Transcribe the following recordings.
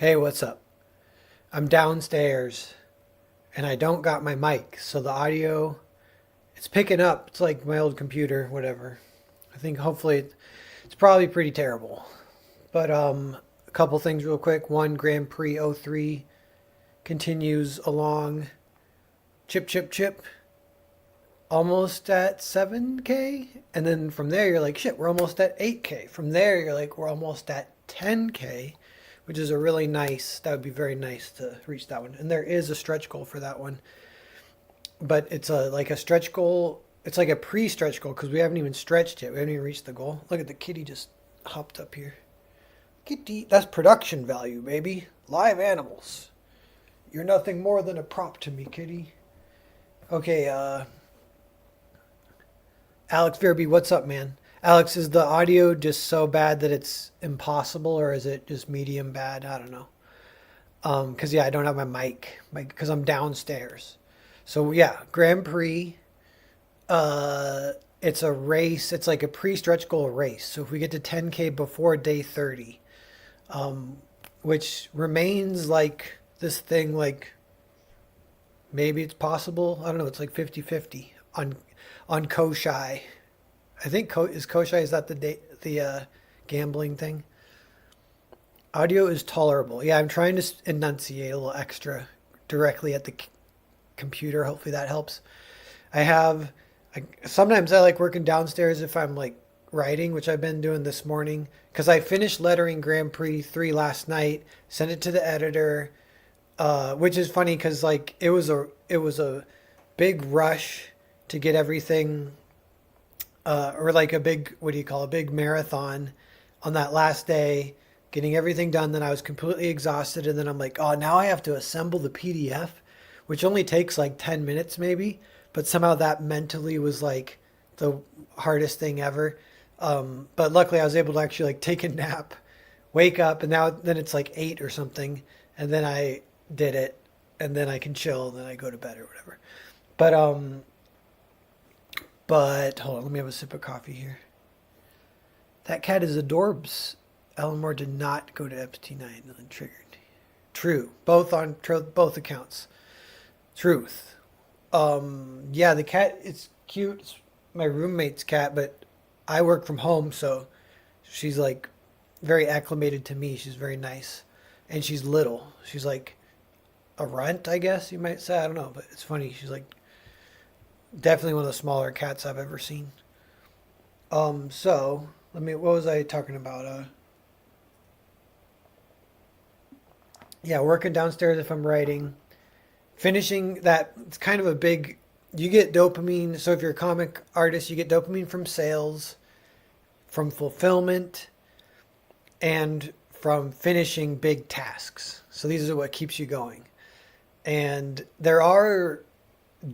Hey, what's up? I'm downstairs and I don't got my mic, so the audio it's picking up. It's like my old computer, whatever. I think hopefully it's probably pretty terrible. But a couple things real quick. One, Grand Prix '03 continues along. Chip chip chip. Almost at 7K, and then from there you're like, shit, we're almost at 8K. From there you're like, we're almost at 10K, which is a really nice, that would be very nice to reach that one. And there is a stretch goal for that one, but it's a stretch goal. It's like a pre-stretch goal because we haven't even stretched yet. We haven't even reached the goal. Look at the kitty just hopped up here. Kitty, that's production value, baby. Live animals. You're nothing more than a prop to me, kitty. Okay, Alex Verby, what's up, man? Alex, is the audio just so bad that it's impossible, or is it just medium bad? I don't know. Cause yeah, I don't have my mic, because I'm downstairs. So yeah, Grand Prix. It's a race. It's like a pre-stretch goal race. So if we get to 10K before day 30, um, which remains like this thing, like maybe it's possible. I don't know. It's like 50-50 on Koshai. I think is Koshai, is that the gambling thing? Audio is tolerable. Yeah, I'm trying to enunciate a little extra directly at the computer. Hopefully that helps. I have sometimes I like working downstairs if I'm like writing, which I've been doing this morning because I finished lettering Grand Prix 3 last night, sent it to the editor, which is funny because like it was a big rush to get everything, or like a big, what do you call, a big marathon on that last day, getting everything done. Then I was completely exhausted, and then I'm like, oh, now I have to assemble the PDF, which only takes like 10 minutes maybe, but somehow that mentally was like the hardest thing ever. But luckily I was able to actually like take a nap, wake up, and now then it's like 8 or something, and then I did it, and then I can chill, and then I go to bed or whatever. But hold on, let me have a sip of coffee here. That cat is adorbs. Elmore did not go to Epstein Island and triggered. True. Both on both accounts. Truth. Yeah, the cat is cute. It's my roommate's cat, but I work from home, so she's like very acclimated to me. She's very nice. And she's little. She's like a runt, I guess you might say. I don't know, but it's funny. She's like definitely one of the smaller cats I've ever seen. So let me. What was I talking about? Yeah, working downstairs if I'm writing, finishing that. It's kind of a big. You get dopamine. So if you're a comic artist, you get dopamine from sales, from fulfillment, and from finishing big tasks. So these are what keeps you going. And there are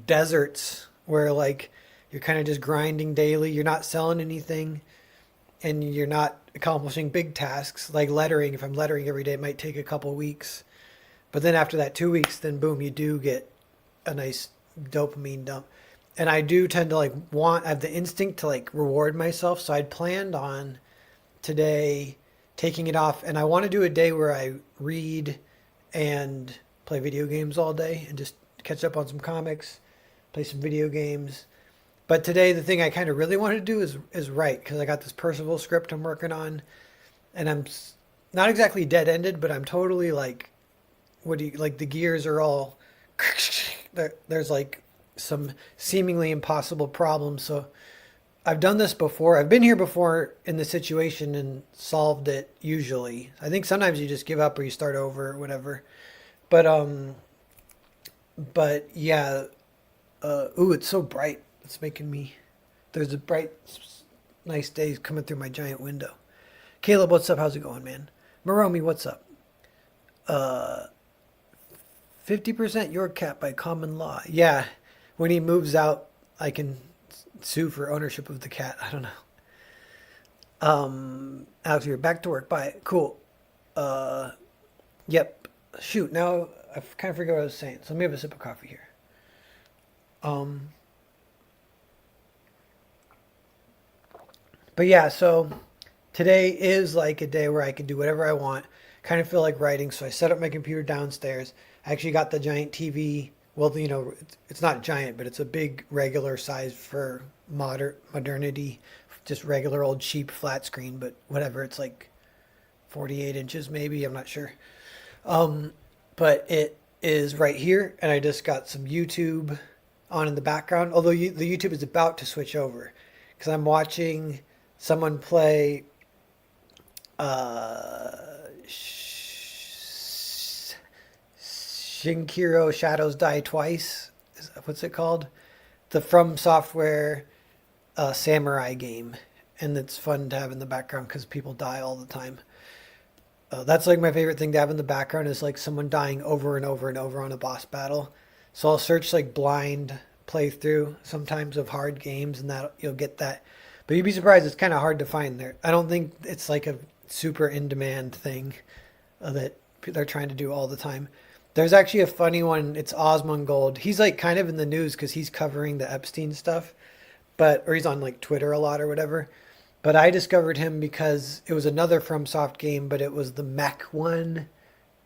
deserts where like you're kind of just grinding daily, you're not selling anything, and you're not accomplishing big tasks like lettering. If I'm lettering every day, it might take a couple weeks, but then after that 2 weeks, then boom, you do get a nice dopamine dump. And I do tend to like I have the instinct to like reward myself, so I'd planned on today taking it off, and I want to do a day where I read and play video games all day and just catch up on some comics, play some video games. But today, the thing I kind of really wanted to do is write, because I got this Percival script I'm working on, and I'm not exactly dead ended, but I'm totally like, what do you like? The gears are all there's like some seemingly impossible problems. So I've done this before. I've been here before in the situation and solved it. Usually, I think sometimes you just give up or you start over or whatever. But yeah. Ooh, it's so bright. It's making me. There's a bright, nice day coming through my giant window. Caleb, what's up? How's it going, man? Maromi, what's up? 50% your cat by common law. Yeah, when he moves out, I can sue for ownership of the cat. I don't know. Alex, you're back to work. Bye. Cool. Yep. Shoot. Now I kind of forgot what I was saying. So let me have a sip of coffee here. Um, but yeah, so today is like a day where I can do whatever I want. kind of feel like writing. So I set up my computer downstairs. I actually got the giant TV. Well, it's not giant, but it's a big regular size for modernity, just regular old cheap flat screen, but whatever. It's like 48 inches maybe. I'm not sure. But it is right here, and I just got some YouTube on in the background. Although the YouTube is about to switch over, because I'm watching someone play Shinkiro Shadows Die Twice. What's it called? The From Software samurai game, and it's fun to have in the background because people die all the time. That's like my favorite thing to have in the background is like someone dying over and over and over on a boss battle. So I'll search like blind playthrough sometimes of hard games, and that you'll get that. But you'd be surprised; it's kind of hard to find there. I don't think it's like a super in demand thing that they're trying to do all the time. There's actually a funny one. It's Osmongold. He's like kind of in the news because he's covering the Epstein stuff, or he's on like Twitter a lot or whatever. But I discovered him because it was another FromSoft game, but it was the mech one.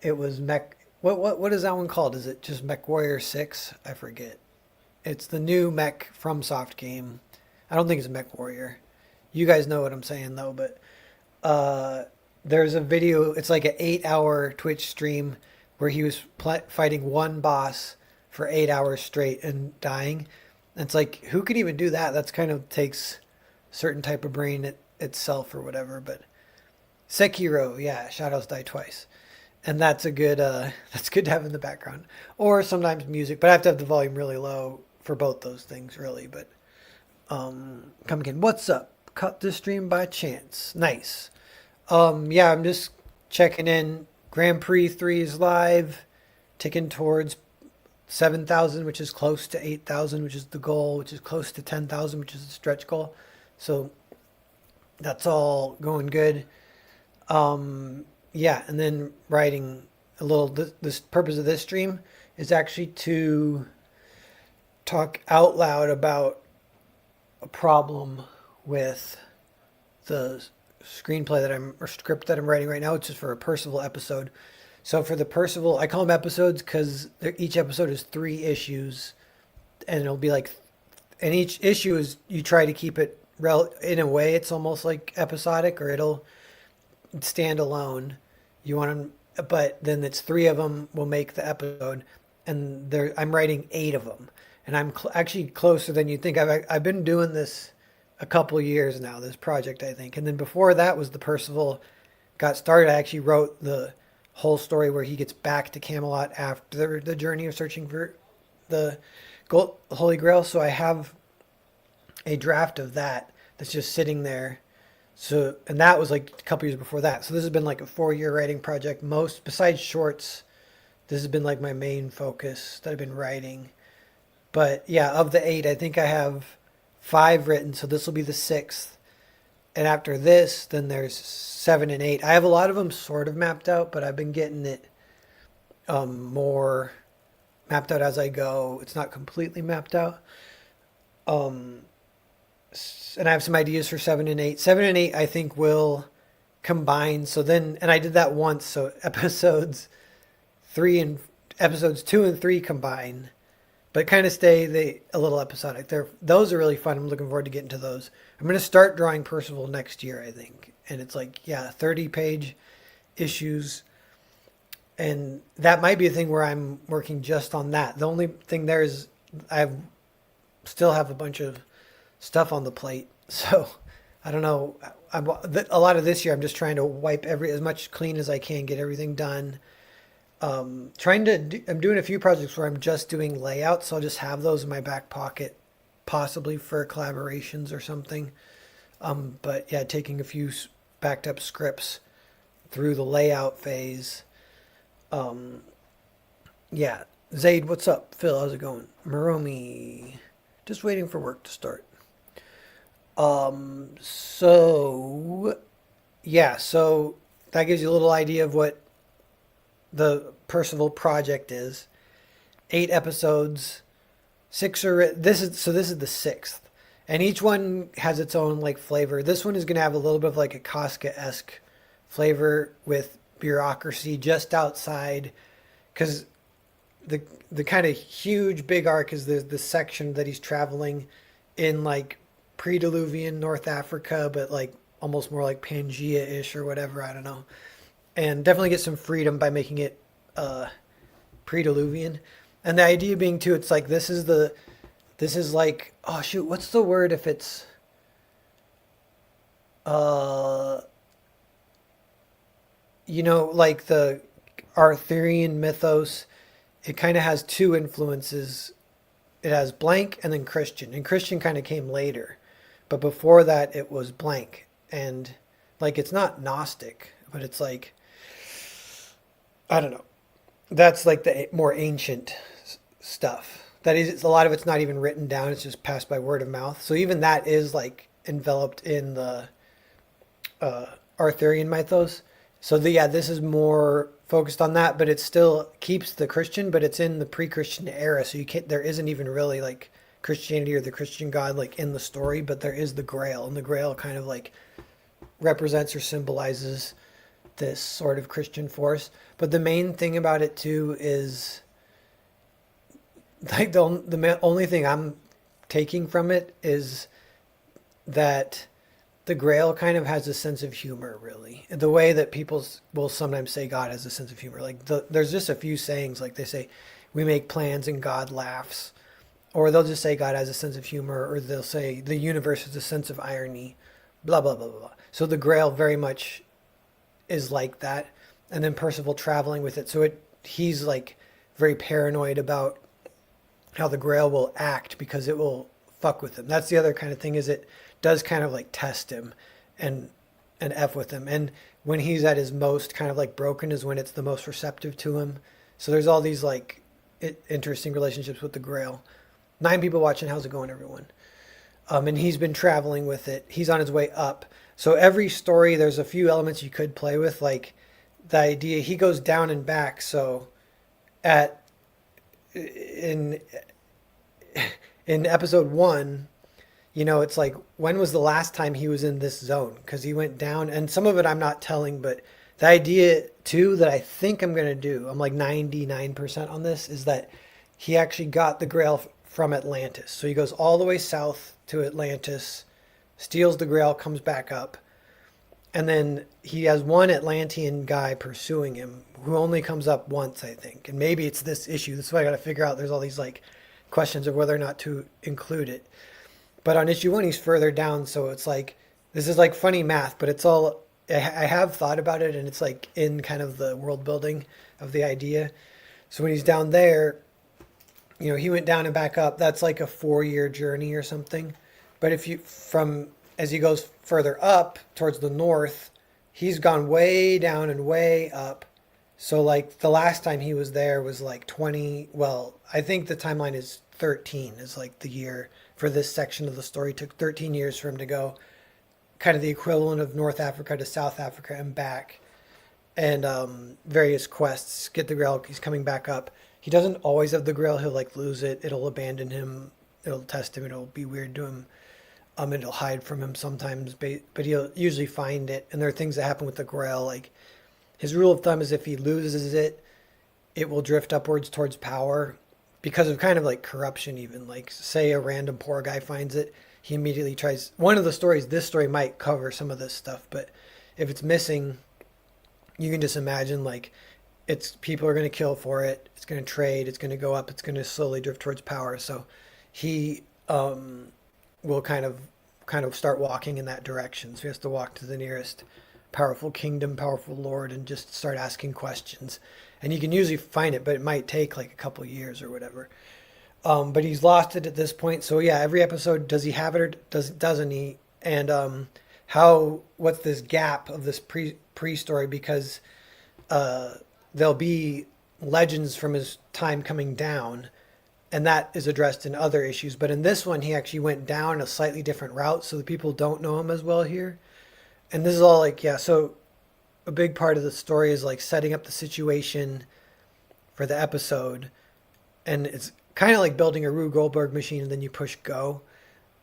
It was mech. What is that one called? Is it just Mech Warrior 6? I forget. It's the new mech FromSoft game. I don't think it's Mech Warrior. You guys know what I'm saying though. But there's a video. It's like an 8-hour Twitch stream where he was fighting one boss for 8 hours straight and dying. And it's like, who could even do that? That's kind of takes certain type of brain itself or whatever. But Sekiro, yeah, Shadows Die Twice, and that's a good that's good to have in the background, or sometimes music, but I have to have the volume really low for both those things really. But come again, what's up? Cut the stream by chance. Nice. Yeah, I'm just checking in. Grand Prix 3 is live, ticking towards 7,000, which is close to 8,000, which is the goal, which is close to 10,000, which is the stretch goal. So that's all going good. Yeah, and then writing a little. This purpose of this stream is actually to talk out loud about a problem with the screenplay or script that I'm writing right now. It's just for a Percival episode. So for the Percival, I call them episodes because each episode is 3 issues, and it'll be like, and each issue is you try to keep it in a way. It's almost like episodic, or it'll stand alone. You want to, but then it's 3 of them will make the episode, and I'm writing 8 of them, and I'm actually closer than you think. I've been doing this a couple years now, this project, I think. And then before that was the Percival got started, I actually wrote the whole story where he gets back to Camelot after the journey of searching for the Holy Grail. So I have a draft of that that's just sitting there. So, and that was like a couple years before that. So this has been like a 4-year writing project. Besides shorts, this has been like my main focus that I've been writing. But yeah, of the 8, I think I have 5 written, so this will be the 6th. And after this, then there's 7 and 8. I have a lot of them sort of mapped out, but I've been getting it more mapped out as I go. It's not completely mapped out. And I have some ideas for 7 and 8. 7 and 8, I think, will combine. So then, and I did that once. So episodes 2 and 3 combine, but kind of stay a little episodic. Those are really fun. I'm looking forward to getting to those. I'm going to start drawing Percival next year, I think. And it's like, 30-page issues. And that might be a thing where I'm working just on that. The only thing there is still have a bunch of stuff on the plate. So I don't know. A lot of this year, I'm just trying to wipe as much clean as I can, get everything done. I'm doing a few projects where I'm just doing layouts, so I'll just have those in my back pocket, possibly for collaborations or something. But yeah, taking a few backed up scripts through the layout phase. Yeah, Zaid, what's up? Phil, how's it going? Maromi, just waiting for work to start. So that gives you a little idea of what the Percival project is. 8 episodes, 6 are this is the 6th, and each one has its own like flavor. This one is going to have a little bit of like a Kafka-esque flavor with bureaucracy just outside, because the the kind of huge big arc is the section that he's traveling in, like pre-Diluvian North Africa, but like almost more like Pangea-ish or whatever. I don't know. And definitely get some freedom by making it pre-Diluvian. And the idea being too, it's like this is like, oh shoot, what's the word if it's uh like the Arthurian mythos, it kind of has two influences. It has blank and then Christian. And Christian kind of came later. But before that it was blank. And like it's not Gnostic, but it's like, I don't know. That's like the more ancient stuff. That is, a lot of it's not even written down. It's just passed by word of mouth. So even that is like enveloped in the Arthurian mythos. So yeah, this is more focused on that, but it still keeps the Christian, but it's in the pre-Christian era. So you can't. There isn't even really like Christianity or the Christian God like in the story, but there is the Grail, and the Grail kind of like represents or symbolizes this sort of Christian force. But the main thing about it too is like the only thing I'm taking from it is that the Grail kind of has a sense of humor, really. The way that people will sometimes say God has a sense of humor. Like there's just a few sayings, like they say, we make plans and God laughs. Or they'll just say God has a sense of humor, or they'll say the universe has a sense of irony, blah, blah, blah, blah, blah. So the Grail very much is like that. And then Percival traveling with it. So he's like very paranoid about how the Grail will act because it will fuck with him. That's the other kind of thing, is it does kind of like test him and F with him. And when he's at his most kind of like broken is when it's the most receptive to him. So there's all these like interesting relationships with the Grail. 9 people watching. How's it going, everyone? And he's been traveling with it. He's on his way up. So every story, there's a few elements you could play with, like the idea he goes down and back. So in episode 1, it's like, when was the last time he was in this zone? Because he went down, and some of it I'm not telling, but the idea too that I think I'm going to do, I'm like 99% on this, is that he actually got the Grail from Atlantis. So he goes all the way south to Atlantis, steals the Grail, comes back up, and then he has one Atlantean guy pursuing him who only comes up once, I think. And maybe it's this issue. That's what I got to figure out. There's all these like questions of whether or not to include it. But on issue 1, he's further down. So it's like, this is like funny math, but it's all, I have thought about it, and it's like in kind of the world building of the idea. So when he's down there, he went down and back up. That's like a 4-year journey or something. But as he goes further up towards the north, he's gone way down and way up. So like the last time he was there was like 20, well, I think the timeline is 13 is like the year for this section of the story. It took 13 years for him to go, kind of the equivalent of North Africa to South Africa and back. And various quests, get the Grail, he's coming back up. He doesn't always have the Grail. He'll like lose it. It'll abandon him. It'll test him. It'll be weird to him. It'll hide from him sometimes, but he'll usually find it. And there are things that happen with the Grail. Like his rule of thumb is if he loses it, it will drift upwards towards power because of kind of like corruption even. Like say a random poor guy finds it, he immediately tries. One of the stories, this story might cover some of this stuff, but if it's missing, you can just imagine like people are going to kill for it. It's going to trade. It's going to go up. It's going to slowly drift towards power. So he will kind of start walking in that direction. So he has to walk to the nearest powerful kingdom, powerful lord, and just start asking questions. And you can usually find it, but it might take like a couple years or whatever. But he's lost it at this point. So yeah, every episode, does he have it or doesn't he? And what's this gap of this pre-story? Because there'll be legends from his time coming down, and that is addressed in other issues. But in this one, he actually went down a slightly different route, so the people don't know him as well here. And this is all like, yeah, so a big part of the story is like setting up the situation for the episode. And it's kind of like building a Rube Goldberg machine, and then you push go.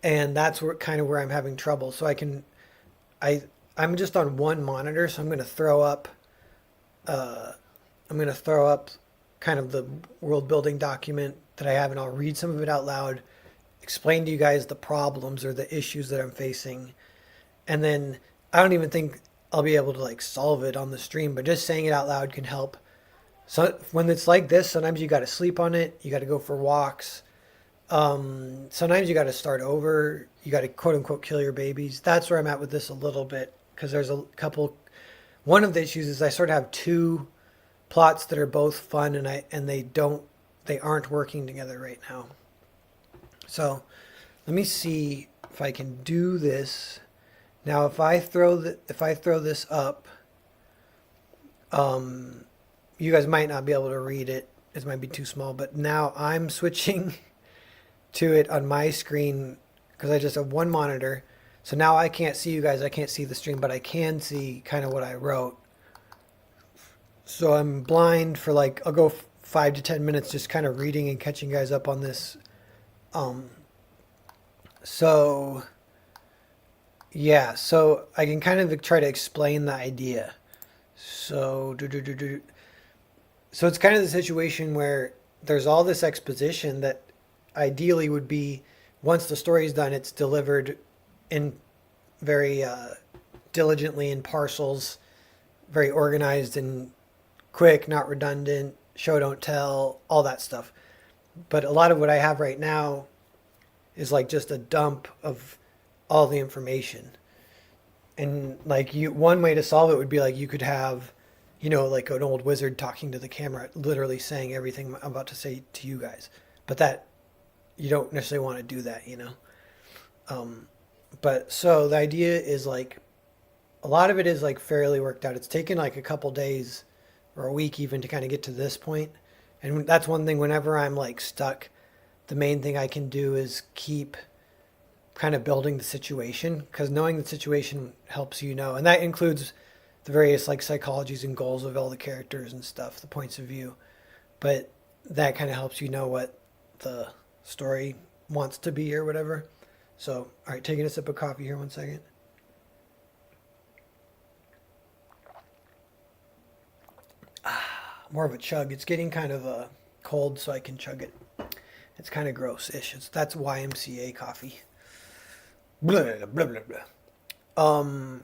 And that's where I'm having trouble. So I'm just on one monitor, so I'm going to throw up I'm going to throw up kind of the world building document that I have, and I'll read some of it out loud, explain to you guys the problems or the issues that I'm facing. And then I don't even think I'll be able to like solve it on the stream, but just saying it out loud can help. So when it's like this, sometimes you got to sleep on it. You got to go for walks. Sometimes you got to start over. You got to quote unquote kill your babies. That's where I'm at with this a little bit, because there's a couple. One of the issues is I sort of have two plots that are both fun, and they aren't working together right now. So let me see if I can do this. Now, if I throw this up, you guys might not be able to read it. It might be too small. But now I'm switching to it on my screen because I just have one monitor. So now I can't see you guys. I can't see the stream, but I can see kind of what I wrote. So I'm blind for like, I'll go 5 to 10 minutes just kind of reading and catching you guys up on this. So yeah, so I can kind of try to explain the idea. So so it's kind of the situation where there's all this exposition that ideally would be, once the story's done, it's delivered in very diligently in parcels, very organized and quick, not redundant, show don't tell, all that stuff. But a lot of what I have right now is like just a dump of all the information. And like one way to solve it would be like you could have, like an old wizard talking to the camera, literally saying everything I'm about to say to you guys. But that, you don't necessarily want to do that, But so the idea is like, a lot of it is like fairly worked out. It's taken like a couple days or a week even to kind of get to this point. And that's one thing, whenever I'm like stuck, the main thing I can do is keep kind of building the situation, because knowing the situation helps and that includes the various like psychologies and goals of all the characters and stuff, the points of view. But that kind of helps what the story wants to be or whatever. So, all right, taking a sip of coffee here, 1 second. More of a chug. It's getting kind of cold, so I can chug it. It's kind of gross-ish. That's YMCA coffee. Blah, blah, blah, blah.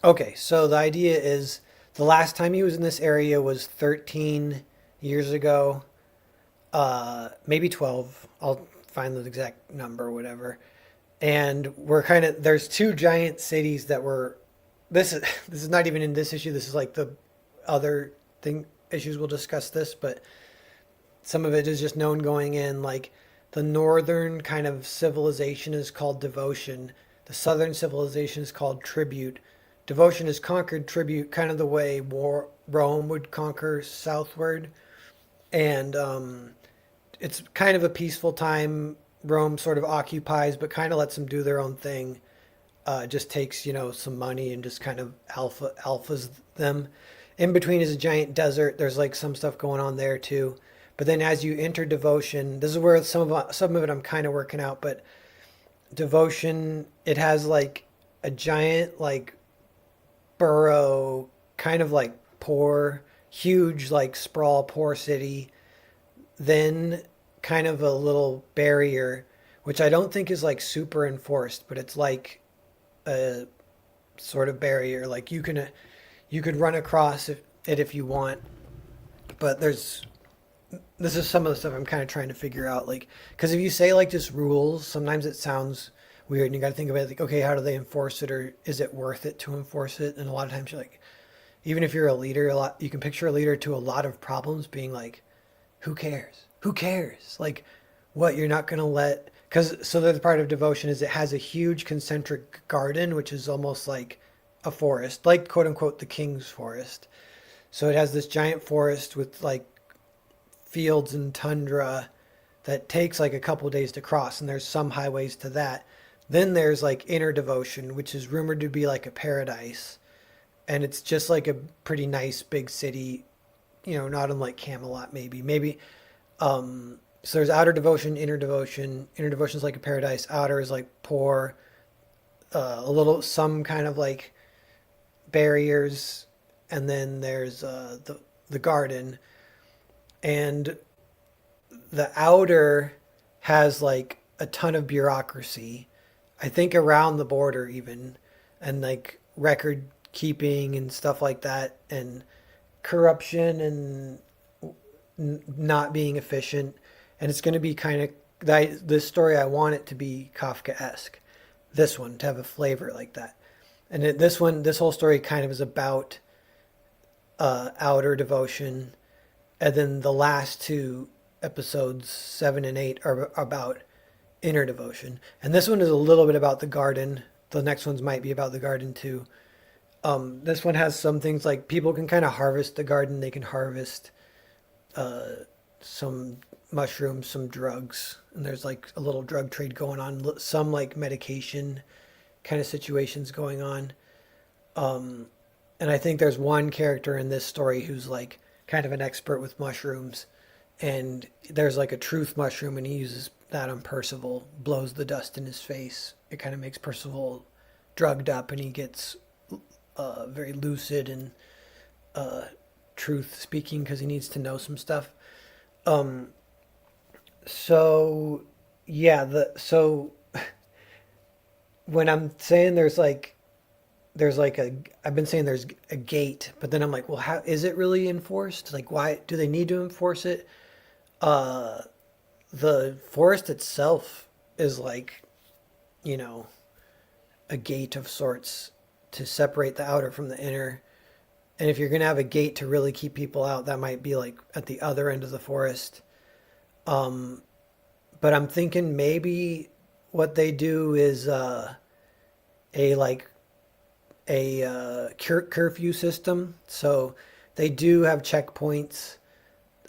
Okay, so the idea is the last time he was in this area was 13 years ago, maybe 12. I'll find the exact number or whatever. And there's two giant cities that were, this is not even in this issue. This is like the other issues we'll discuss this, but some of it is just known going in. Like the northern kind of civilization is called devotion. The southern civilization is called tribute. Devotion is conquered, tribute kind of the way Rome would conquer southward. And it's kind of a peaceful time. Rome sort of occupies, but kind of lets them do their own thing. Just takes, some money and just kind of alphas them. In between is a giant desert. There's like some stuff going on there too. But then as you enter devotion, this is where some of it I'm kind of working out, but devotion, it has like a giant like borough, kind of like poor, huge like sprawl poor city. Then kind of a little barrier, which I don't think is like super enforced, but it's like a sort of barrier. Like you could run across it if you want, but this is some of the stuff I'm kind of trying to figure out. Like, because if you say like just rules, sometimes it sounds weird, and you got to think about it. Like, okay, how do they enforce it, or is it worth it to enforce it? And a lot of times you're like, even if you're a leader, you can picture a leader to a lot of problems being like, who cares? Who cares? Like, what, you're not going to let, because so the part of devotion is it has a huge concentric garden, which is almost like a forest, like quote unquote the king's forest. So it has this giant forest with like fields and tundra that takes like a couple days to cross, and there's some highways to that. Then there's like inner devotion, which is rumored to be like a paradise, and it's just like a pretty nice big city, not unlike Camelot maybe. So there's outer devotion, inner devotion. Inner devotion is like a paradise. Outer is like poor, some kind of like barriers, and then there's the garden, and the outer has like a ton of bureaucracy. I think around the border even, and like record keeping and stuff like that, and corruption and not being efficient. And it's going to be kind of this story. I want it to be Kafka-esque. This one to have a flavor like that. And this whole story kind of is about outer devotion, and then the last two episodes, 7 and 8, are about inner devotion. And this one is a little bit about the garden. The next ones might be about the garden too. This one has some things like people can kind of harvest the garden. They can harvest some mushrooms, some drugs, and there's like a little drug trade going on. Some like medication kind of situations going on. And I think there's one character in this story who's like kind of an expert with mushrooms, and there's like a truth mushroom, and he uses that on Percival, blows the dust in his face. It kind of makes Percival drugged up, and he gets very lucid and truth speaking because he needs to know some stuff. So yeah, so when I'm saying there's like a I've been saying there's a gate, but then I'm like, well, how is it really enforced? Like, why do they need to enforce it? Uh, the forest itself is like, you know, a gate of sorts to separate the outer from the inner. And if you're gonna have a gate to really keep people out, that might be like at the other end of the forest. Um, but I'm thinking maybe what they do is a like curfew system. So they do have checkpoints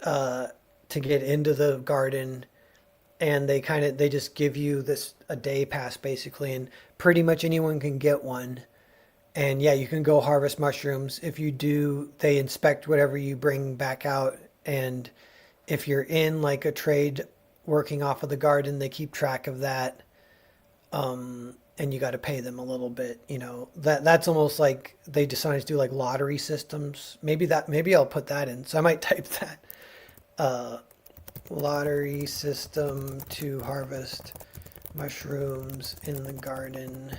uh, to get into the garden, and they just give you this a day pass basically, and pretty much anyone can get one. And yeah, you can go harvest mushrooms. If you do, they inspect whatever you bring back out, and if you're in like a trade working off of the garden, they keep track of that. And you got to pay them a little bit. That's almost like they decided to do like lottery systems. Maybe I'll put that in. So I might type that uh, lottery system to harvest mushrooms in the garden.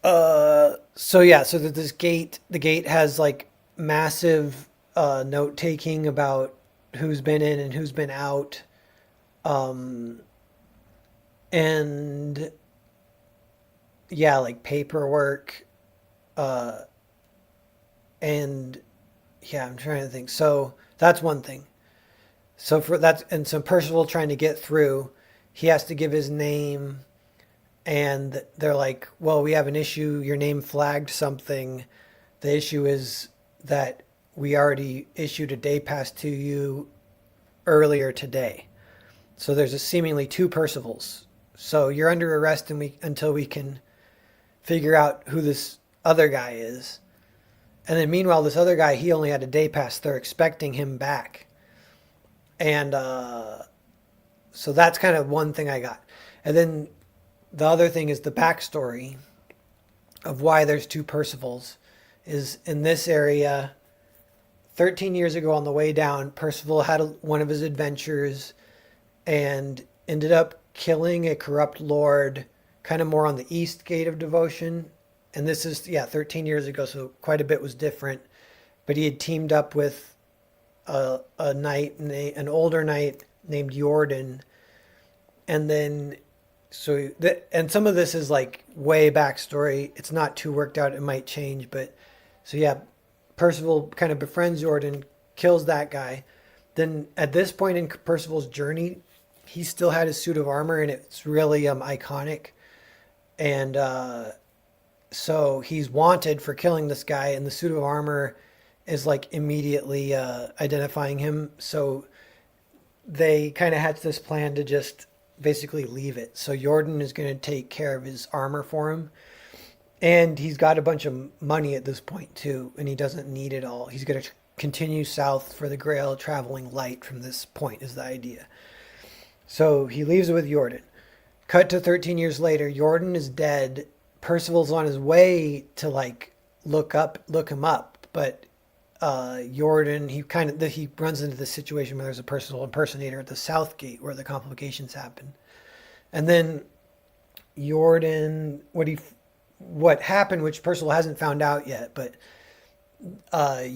So yeah, so that the gate has like massive note taking about who's been in and who's been out. Um, and yeah, like paperwork, uh, and yeah, I'm trying to think. So that's one thing. So for that's and so Percival trying to get through, he has to give his name, and they're like, "Well, we have an issue. Your name flagged something. The issue is that we already issued a day pass to you earlier today. So there's a seemingly two Percivals. So you're under arrest, and until we can figure out who this other guy is. And then meanwhile, this other guy, he only had a day pass. They're expecting him back, and so that's kind of one thing I got. And then the other thing is the backstory of why there's two Percivals is in this area. 13 years ago on the way down, Percival had one of his adventures and ended up killing a corrupt lord, kind of more on the east gate of devotion. And this is, yeah, 13 years ago, so quite a bit was different. But he had teamed up with a knight, an older knight named Jordan. And then, and some of this is like way backstory. It's not too worked out. It might change. But so, yeah, Percival kind of befriends Jordan, kills that guy. Then at this point in Percival's journey, he still had his suit of armor, and it's really iconic. And so he's wanted for killing this guy, and the suit of armor is like immediately identifying him. So they kind of hatched this plan to just basically leave it. So Jordan is going to take care of his armor for him. And he's got a bunch of money at this point too, and he doesn't need it all. He's going to continue south for the Grail, traveling light from this point is the idea. So he leaves it with Jordan. Cut to 13 years later, Jordan is dead. Percival's on his way to like look him up, but Jordan, he runs into the situation where there's a personal impersonator at the South Gate where the complications happen, and then Jordan, what happened, which Percival hasn't found out yet, but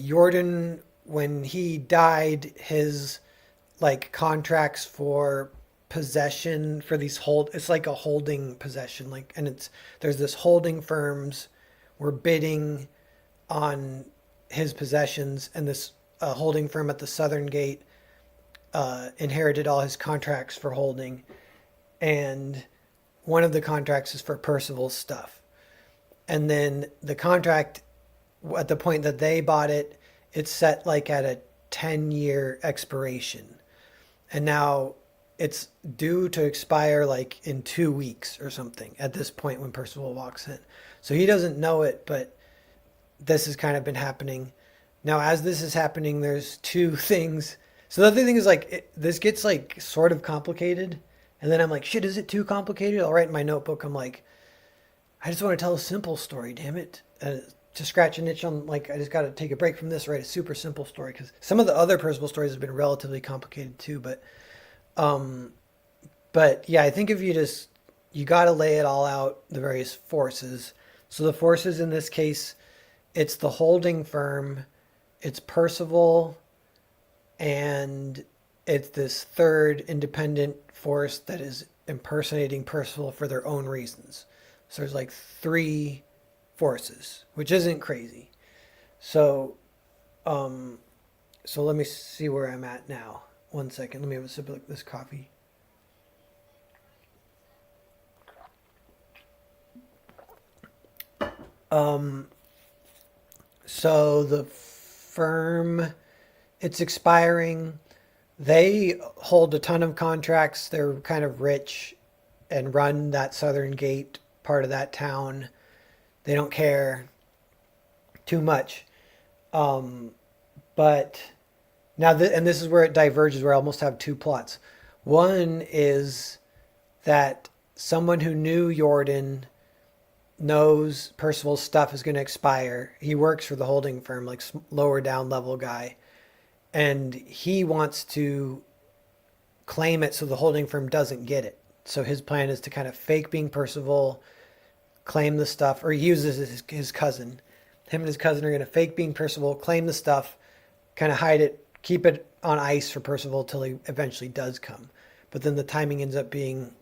Jordan, when he died, his like contracts for possession for these it's like a holding possession, like, and there's this holding firms were bidding on his possessions, and this holding firm at the Southern Gate inherited all his contracts for holding, and one of the contracts is for Percival's stuff. And then the contract, at the point that they bought it, it's set like at a 10-year expiration. And now it's due to expire like in 2 weeks or something at this point when Percival walks in. So he doesn't know it, but this has kind of been happening. Now, as this is happening, there's two things. So the other thing is like, this gets like sort of complicated. And then I'm like, shit, is it too complicated? I'll write in my notebook. I'm like, I just want to tell a simple story, damn it. To scratch an itch on, like, I just got to take a break from this, write a super simple story. Because some of the other Percival stories have been relatively complicated too. But yeah, I think if you got to lay it all out, the various forces. So the forces in this case, it's the holding firm, it's Percival, and it's this third independent force that is impersonating Percival for their own reasons. So there's like three forces, which isn't crazy. So, so let me see where I'm at now. 1 second. Let me have a sip of this coffee. So the firm, it's expiring. They hold a ton of contracts. They're kind of rich and run that Southern Gate part of that town. They don't care too much. But now, and this is where it diverges, where I almost have two plots. One is that someone who knew Jordan knows Percival's stuff is going to expire. He works for the holding firm, like lower down level guy. And he wants to claim it so the holding firm doesn't get it. So his plan is to kind of fake being Percival, claim the stuff, or he uses his cousin. Him and his cousin are going to fake being Percival, claim the stuff, kind of hide it, keep it on ice for Percival till he eventually does come. But then the timing ends up being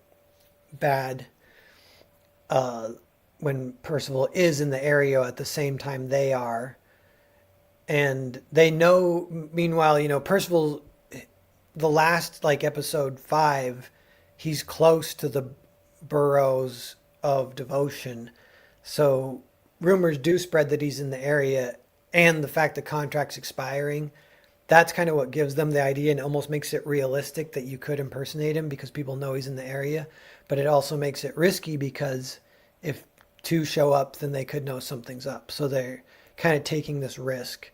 bad when Percival is in the area at the same time they are. And they know, meanwhile, Percival, the last, like, episode 5, he's close to the burrows of devotion. So rumors do spread that he's in the area, and the fact the contract's expiring, that's kind of what gives them the idea and almost makes it realistic that you could impersonate him because people know he's in the area. But it also makes it risky because if two show up, then they could know something's up. So they're kind of taking this risk.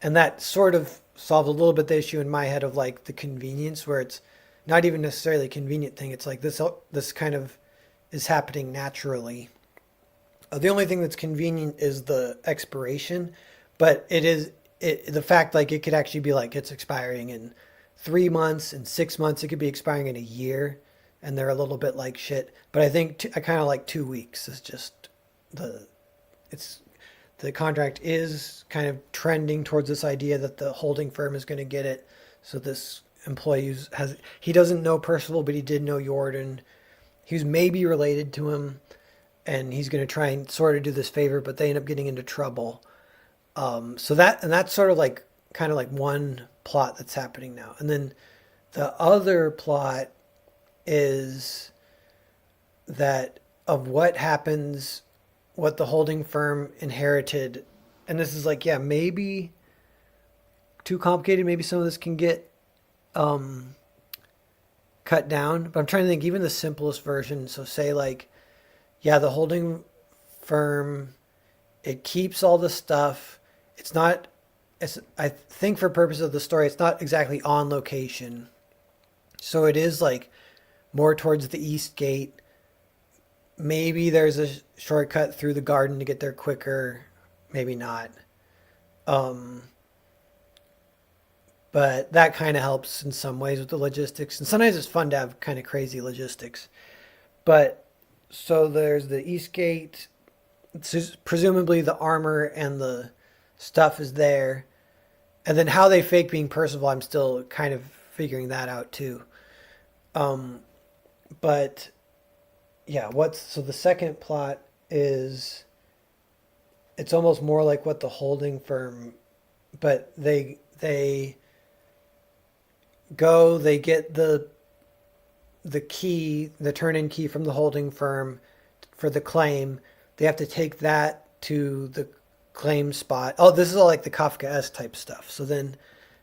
And that sort of solves a little bit the issue in my head of like the convenience, where it's not even necessarily a convenient thing. It's like this kind of is happening naturally. The only thing that's convenient is the expiration, but the fact, like, it could actually be like it's expiring in 3 months, in 6 months, it could be expiring in a year, and they're a little bit like shit. But I think I kind of like 2 weeks is just the contract is kind of trending towards this idea that the holding firm is going to get it. So this employee he doesn't know Percival, but he did know Jordan. He was maybe related to him, and he's going to try and sort of do this favor, but they end up getting into trouble. So that's sort of like kind of like one plot that's happening now. And then the other plot is that of what happens, what the holding firm inherited. And this is like, yeah, maybe too complicated. Maybe some of this can get cut down. But I'm trying to think even the simplest version. So say like, yeah, the holding firm, it keeps all the stuff. I think for purpose of the story, it's not exactly on location. So it is like more towards the east gate. Maybe there's a shortcut through the garden to get there quicker. maybe not. Um, but that kind of helps in some ways with the logistics. And sometimes it's fun to have kind of crazy logistics. But so there's the East Gate. Presumably the armor and the stuff is there. And then how they fake being Percival, I'm still kind of figuring that out too. Um, but yeah, what's so the second plot is it's almost more like what the holding firm, but they go, they get the key, the turn-in key from the holding firm for the claim. They have to take that to the claim spot. Oh, this is all like the Kafka-esque type stuff. So then,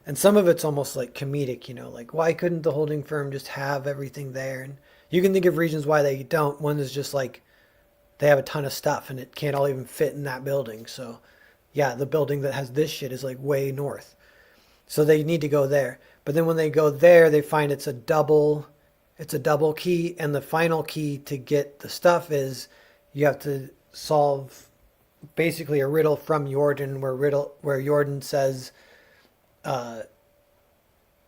and some of it's almost like comedic, like why couldn't the holding firm just have everything there? And you can think of reasons why they don't. One is just like they have a ton of stuff and it can't all even fit in that building. So yeah, the building that has this shit is like way north. So they need to go there. But then when they go there, they find it's a double key, and the final key to get the stuff is you have to solve basically a riddle from Jordan, where Jordan uh,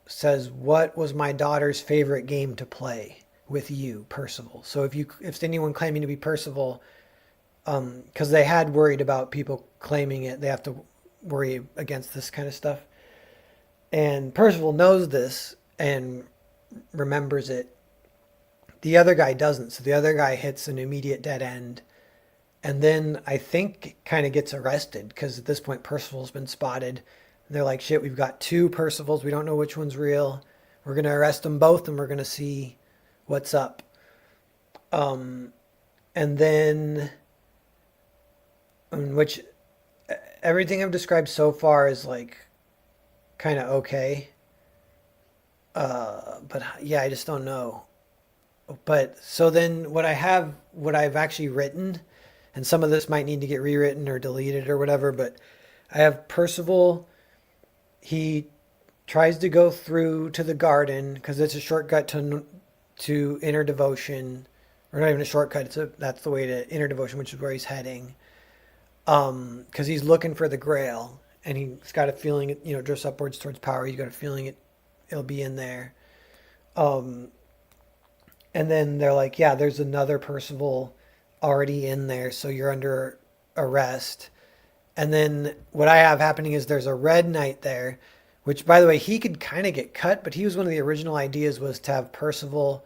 says what was my daughter's favorite game to play with you, Percival. So if anyone claiming to be Percival, because they had worried about people claiming it, they have to worry against this kind of stuff. And Percival knows this and remembers it. The other guy doesn't. So the other guy hits an immediate dead end. And then I think kind of gets arrested because at this point Percival's been spotted. And they're like, shit, we've got two Percivals. We don't know which one's real. We're going to arrest them both and we're going to see what's up. And then, which everything I've described so far is like kind of okay. But yeah, I just don't know. But so then what I've actually written, and some of this might need to get rewritten or deleted or whatever, but I have Percival. He tries to go through to the garden because it's a shortcut to inner devotion, or not even a shortcut. That's the way to inner devotion, which is where he's heading. Because he's looking for the Grail, and he's got a feeling it, drifts upwards towards power. He's got a feeling it'll be in there. Um, and then they're like, yeah, there's another Percival already in there, so you're under arrest. And then what I have happening is there's a Red Knight there, which, by the way, he could kind of get cut, but he was one of the original ideas was to have Percival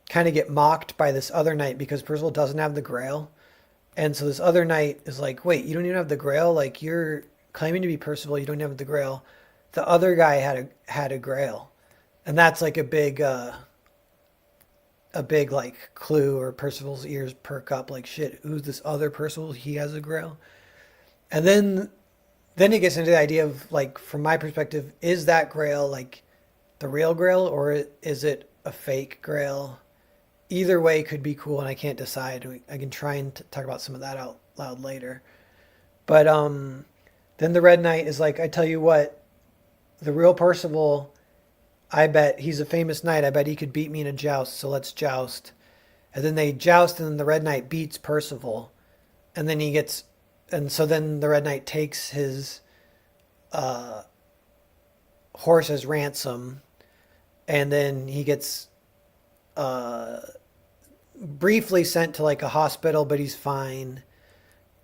kind of get mocked by this other knight because Percival doesn't have the Grail. And so this other knight is like, wait, you don't even have the Grail? Like, you're claiming to be Percival, you don't have the Grail. The other guy had a Grail. And that's like a big like clue, or Percival's ears perk up like, shit, who's this other Percival? He has a Grail. And then it gets into the idea of, like, from my perspective, is that Grail like the real Grail or is it a fake Grail? Either way could be cool, and I can't decide. I can try and talk about some of that out loud later. But then the Red Knight is like, I tell you what, the real Percival, I bet he's a famous knight. I bet he could beat me in a joust, so let's joust. And then they joust, and then the Red Knight beats Percival. And then so then the Red Knight takes his horse as ransom, and then he gets briefly sent to like a hospital, but he's fine.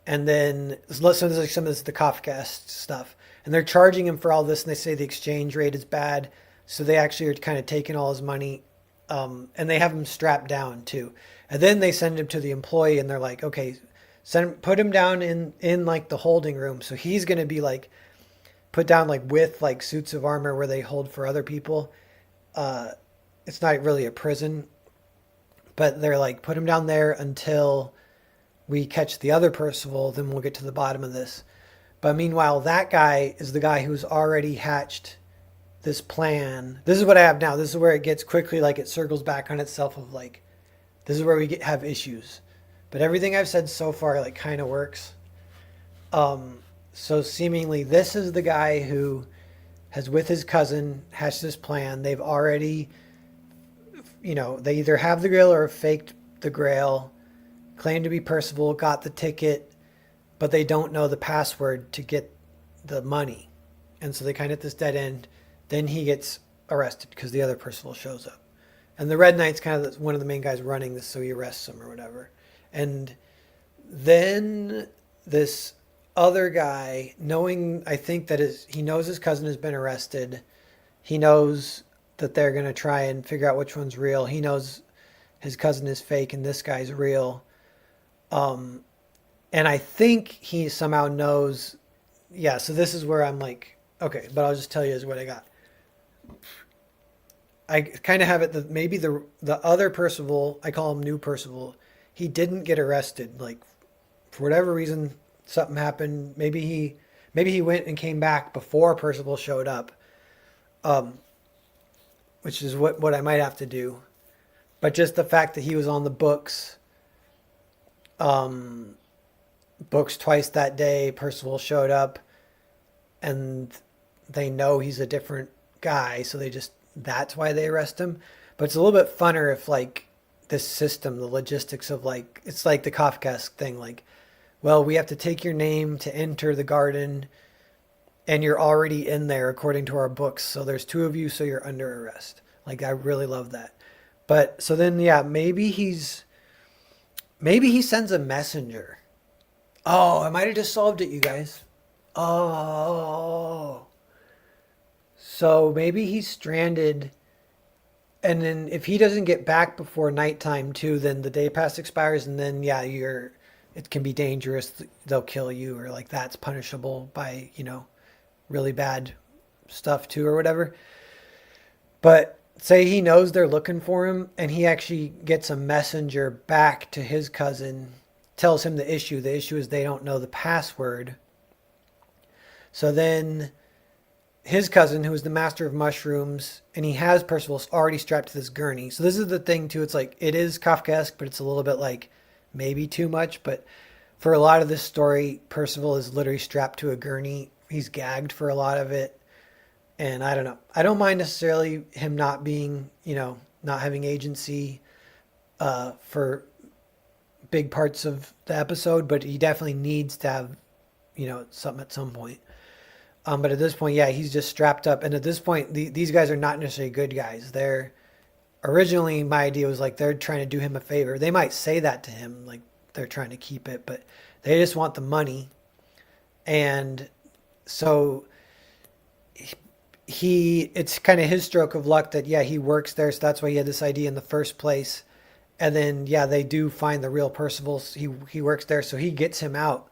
And then some of this the Kafka stuff, and they're charging him for all this, and they say the exchange rate is bad, so they actually are kind of taking all his money, and they have him strapped down too. And then they send him to the employee, and they're like, okay, put him down in like the holding room, so he's gonna be like put down like with like suits of armor where they hold for other people. It's not really a prison, but they're like, put him down there until we catch the other Percival, then we'll get to the bottom of this. But meanwhile, that guy is the guy who's already hatched this plan. This is what I have now. This is where it gets quickly, like, it circles back on itself of like, this is where we have issues. But everything I've said so far like kind of works. So seemingly this is the guy who has, with his cousin, hatched this plan. They've already, they either have the Grail or have faked the Grail, claimed to be Percival, got the ticket, but they don't know the password to get the money. And so they kind of hit this dead end. Then he gets arrested because the other Percival shows up. And the Red Knight's kind of one of the main guys running this, so he arrests him or whatever. And then this other guy, knowing, I think that he knows his cousin has been arrested. He knows that they're going to try and figure out which one's real. He knows his cousin is fake and this guy's real. And I think he somehow knows. Yeah, so this is where I'm like, okay, but I'll just tell you is what I got. I kind of have it that maybe the other Percival, I call him New Percival, he didn't get arrested. Like, for whatever reason, something happened. Maybe he went and came back before Percival showed up, which is what I might have to do. But just the fact that he was on the books twice that day, Percival showed up, and they know he's a different guy, so that's why they arrest him. But it's a little bit funner if, like, this system, the logistics of, like, it's like the Kafkaesque thing, like, well, we have to take your name to enter the garden, and you're already in there according to our books, so there's two of you, so you're under arrest. Like, I really love that. But so then, yeah, maybe he sends a messenger. Oh, I might have just solved it, you guys. Oh, so maybe he's stranded, and then if he doesn't get back before nighttime too, then the day pass expires, and then yeah, it can be dangerous. They'll kill you, or like that's punishable by really bad stuff too, or whatever. But say he knows they're looking for him, and he actually gets a messenger back to his cousin, tells him the issue. The issue is they don't know the password. So then his cousin, who is the master of mushrooms, and he has Percival already strapped to this gurney. So this is the thing too. It's like, it is Kafkaesque, but it's a little bit like maybe too much. But for a lot of this story, Percival is literally strapped to a gurney. He's gagged for a lot of it. And I don't know. I don't mind necessarily him not being, not having agency for big parts of the episode, but he definitely needs to have, something at some point. But at this point, yeah, he's just strapped up. And at this point, these guys are not necessarily good guys. Originally, my idea was like they're trying to do him a favor. They might say that to him, like they're trying to keep it, but they just want the money. And so it's kind of his stroke of luck that, yeah, he works there. So that's why he had this idea in the first place. And then, yeah, they do find the real Percival. He works there, so he gets him out.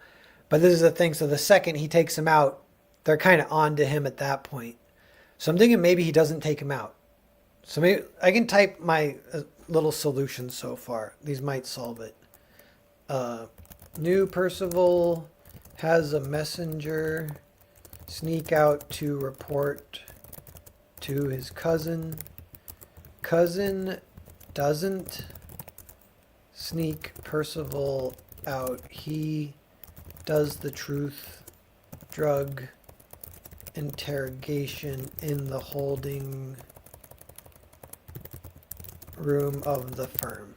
But this is the thing. So the second he takes him out, they're kind of on to him at that point. So I'm thinking maybe he doesn't take him out. So maybe I can type my little solutions so far. These might solve it. New Percival has a messenger sneak out to report to his cousin. Cousin doesn't sneak Percival out. He does the truth drug interrogation in the holding room of the firm.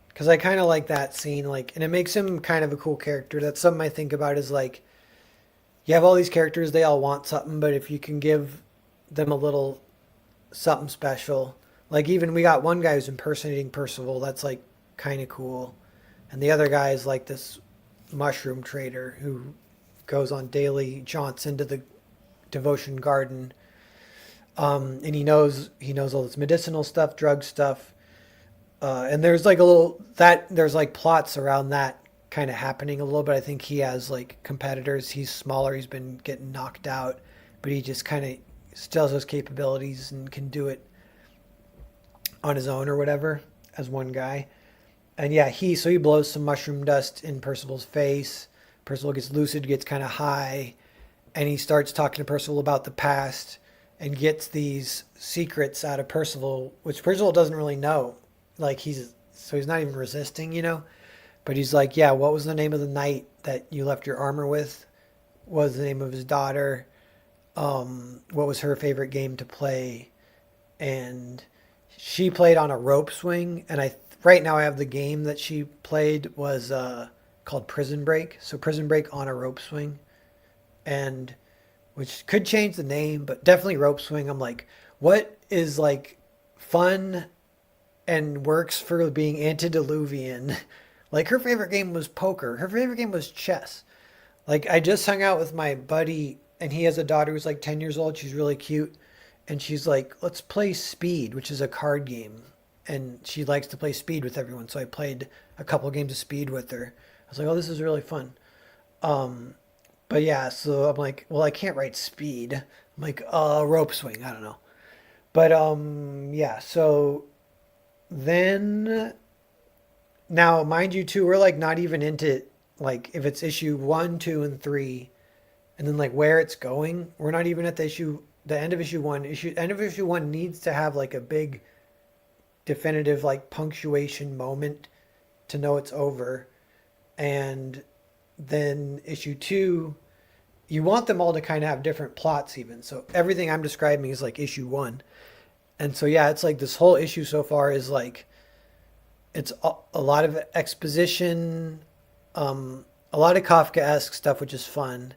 Because I kind of like that scene, like, and it makes him kind of a cool character. That's something I think about is like, you have all these characters, they all want something, but if you can give them a little something special, like even we got one guy who's impersonating Percival, that's like kind of cool. And the other guy is like this mushroom trader who goes on daily jaunts into the devotion garden. And he knows all this medicinal stuff, drug stuff. And there's like there's like plots around that kind of happening a little bit. I think he has like competitors. He's smaller. He's been getting knocked out, but he just kind of still has those capabilities and can do it on his own or whatever as one guy. And yeah, he blows some mushroom dust in Percival's face. Percival gets lucid, gets kind of high, and he starts talking to Percival about the past and gets these secrets out of Percival, which Percival doesn't really know. Like he's not even resisting, But he's like, yeah, what was the name of the knight that you left your armor with? What was the name of his daughter? What was her favorite game to play? And she played on a rope swing. And right now I have the game that she played was called Prison Break. So Prison Break on a rope swing, and which could change the name, but definitely rope swing. I'm like, what is like fun and works for being antediluvian? Like her favorite game was poker. Her favorite game was chess. Like I just hung out with my buddy and he has a daughter who's like 10 years old. She's really cute. And she's like, let's play Speed, which is a card game. And she likes to play Speed with everyone. So I played a couple games of Speed with her. I was like, oh, this is really fun. Um, but yeah, so I'm like, well, I can't write Speed. I'm like, rope swing. I don't know. But yeah, so then now, mind you, too, we're like not even into like if it's issue one, two, and three, and then like where it's going. We're not even at the end of issue one. End of issue one needs to have like a big definitive like punctuation moment to know it's over, and then issue two, you want them all to kind of have different plots even. So everything I'm describing is like issue one, and so yeah, it's like this whole issue so far is like it's a lot of exposition, a lot of Kafka-esque stuff, which is fun.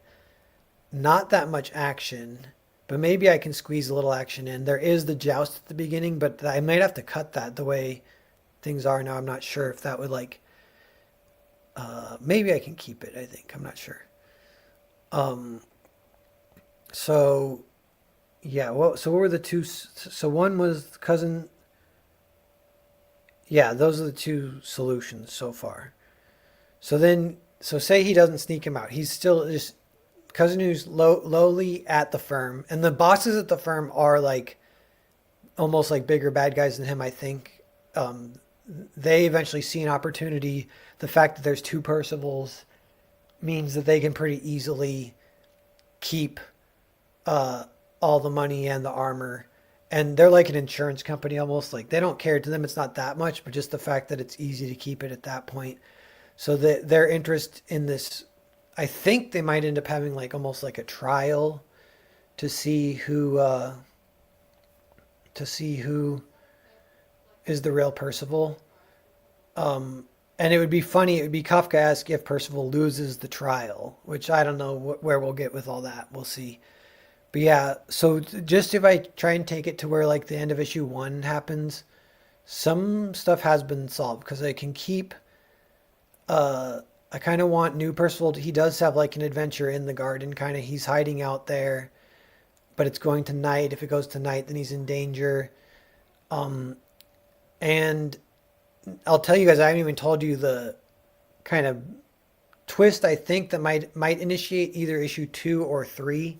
Not that much action, but maybe I can squeeze a little action in. There is the joust at the beginning, but I might have to cut that the way things are now. I'm not sure if that would like. Maybe I can keep it. I think I'm not sure. Um, so yeah. Well, so what were the two? So one was cousin. Yeah, those are the two solutions so far. So then, so say he doesn't sneak him out. He's still just cousin who's lowly at the firm, and the bosses at the firm are like almost like bigger bad guys than him. I think they eventually see an opportunity. The fact that there's two Percivals means that they can pretty easily keep uh, all the money and the armor. And they're like an insurance company almost. Like they don't care to them. It's not that much, but just the fact that it's easy to keep it at that point. So their interest in this, I think they might end up having like almost like a trial to see who is the real Percival. And it would be funny. It would be Kafkaesque if Percival loses the trial, which I don't know where we'll get with all that. We'll see. But yeah, so just if I try and take it to where like the end of issue one happens, some stuff has been solved because I can keep. I kind of want new Percival. He does have like an adventure in the garden, kind of. He's hiding out there, but it's going to night. If it goes to night, then he's in danger. Um, and I'll tell you guys, I haven't even told you the kind of twist I think that might initiate either issue two or three.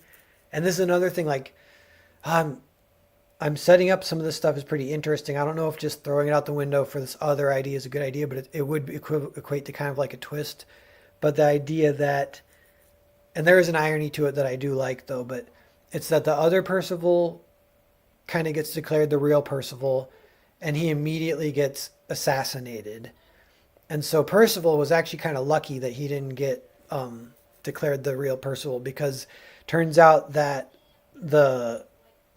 And this is another thing, like um, I'm setting up some of this stuff is pretty interesting. I don't know if just throwing it out the window for this other idea is a good idea, but it would equate to kind of like a twist. But the idea that, and there is an irony to it that I do like though, but it's that the other Percival kind of gets declared the real Percival and he immediately gets assassinated. And so Percival was actually kind of lucky that he didn't get declared the real Percival because turns out that the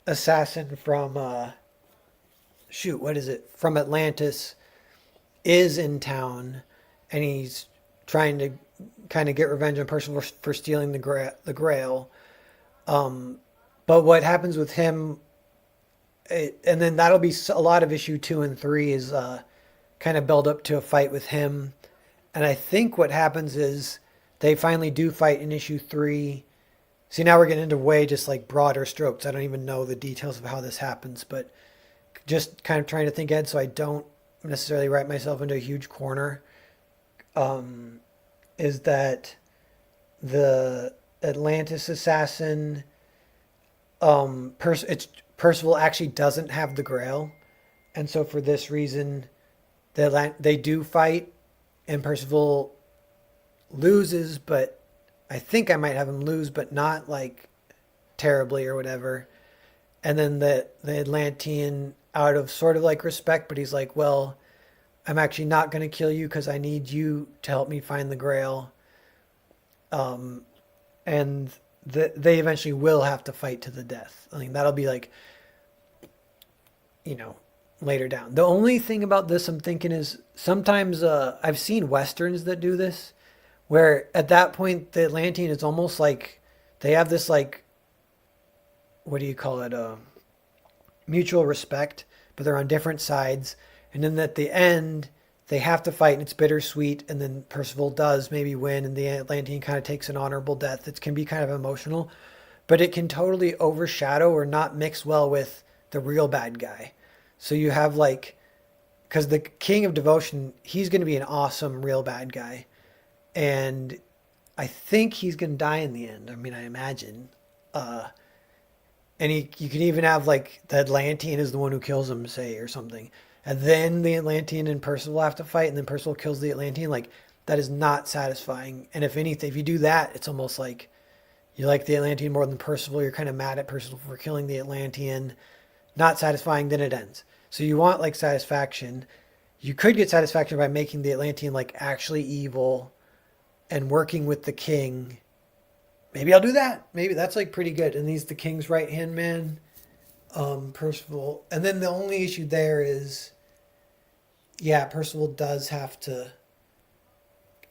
assassin from what is it? From Atlantis is in town and he's trying to kind of get revenge on Percival for stealing the Grail. But what happens with him, and then that'll be a lot of issue two and three is kind of build up to a fight with him. And I think what happens is they finally do fight in issue three. See, now we're getting into way just like broader strokes. I don't even know the details of how this happens, but just kind of trying to think ahead so I don't necessarily write myself into a huge corner. Is that the Atlantis assassin, Percival actually doesn't have the Grail. And so for this reason, they do fight and Percival loses, but I think I might have him lose, but not like terribly or whatever. And then the Atlantean, out of sort of like respect, but he's like, well, I'm actually not going to kill you because I need you to help me find the Grail. And they eventually will have to fight to the death. I mean, that'll be like, later down. The only thing about this I'm thinking is sometimes I've seen Westerns that do this where at that point the Atlantean is almost like they have this like, what do you call it, mutual respect, but they're on different sides. And then at the end, they have to fight, and it's bittersweet. And then Percival does maybe win, and the Atlantean kind of takes an honorable death. It can be kind of emotional, but it can totally overshadow or not mix well with the real bad guy. So you have like, because the King of Devotion, he's going to be an awesome real bad guy, and I think he's going to die in the end. I mean, I imagine. Uh, and you can even have like the Atlantean is the one who kills him, say, or something, and then the Atlantean and Percival have to fight, and then Percival kills the Atlantean. Like that is not satisfying. And if anything, if you do that, it's almost like you like the Atlantean more than Percival. You're kind of mad at Percival for killing the Atlantean. Not satisfying. Then it ends. So you want like satisfaction. You could get satisfaction by making the Atlantean like actually evil and working with the king. Maybe I'll do that. Maybe that's like pretty good. And he's the king's right hand man, Percival. And then the only issue there is, yeah, Percival does have to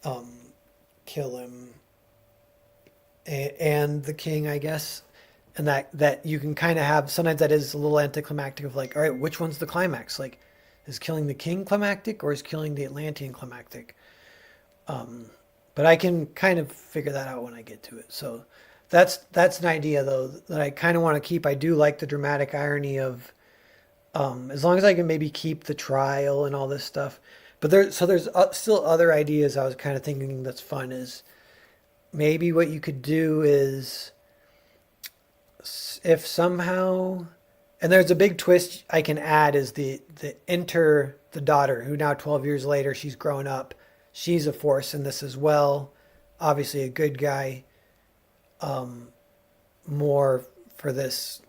um, kill him and the king, I guess. And that you can kind of have, sometimes that is a little anticlimactic of like, all right, which one's the climax? Like, is killing the king climactic or is killing the Atlantean climactic? But I can kind of figure that out when I get to it. So that's an idea though that I kind of want to keep. I do like the dramatic irony of as long as I can maybe keep the trial and all this stuff. But there's still other ideas I was kind of thinking that's fun is maybe what you could do is if somehow, and there's a big twist I can add is the enter the daughter who now 12 years later she's grown up. She's a force in this as well. Obviously a good guy. More for this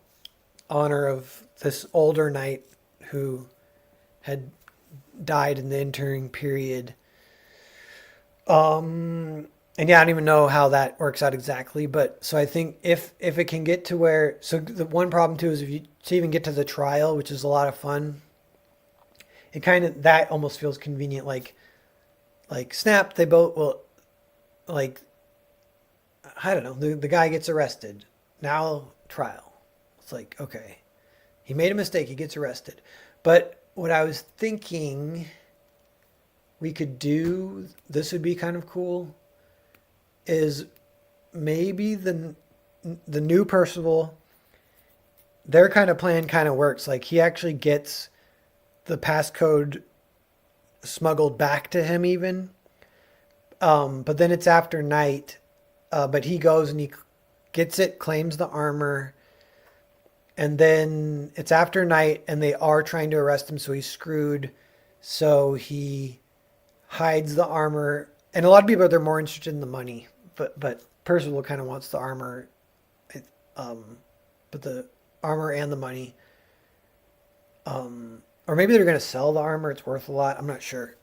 honor of this older knight who had died in the entering period. And yeah, I don't even know how that works out exactly, but so I think if it can get to where, so the one problem too is if you to even get to the trial, which is a lot of fun, it kind of that almost feels convenient. Like snap, they both well, like I don't know, the guy gets arrested now trial. It's like okay, he made a mistake, he gets arrested, but what I was thinking we could do, this would be kind of cool, is maybe the new Percival, their kind of plan kind of works. Like he actually gets the passcode smuggled back to him even. But then it's after night. But he goes and he gets it, claims the armor. And then it's after night and they are trying to arrest him. So he's screwed. So he hides the armor. And a lot of people, they're more interested in the money. But Percival kind of wants the armor, but the armor and the money, or maybe they're going to sell the armor. It's worth a lot. I'm not sure,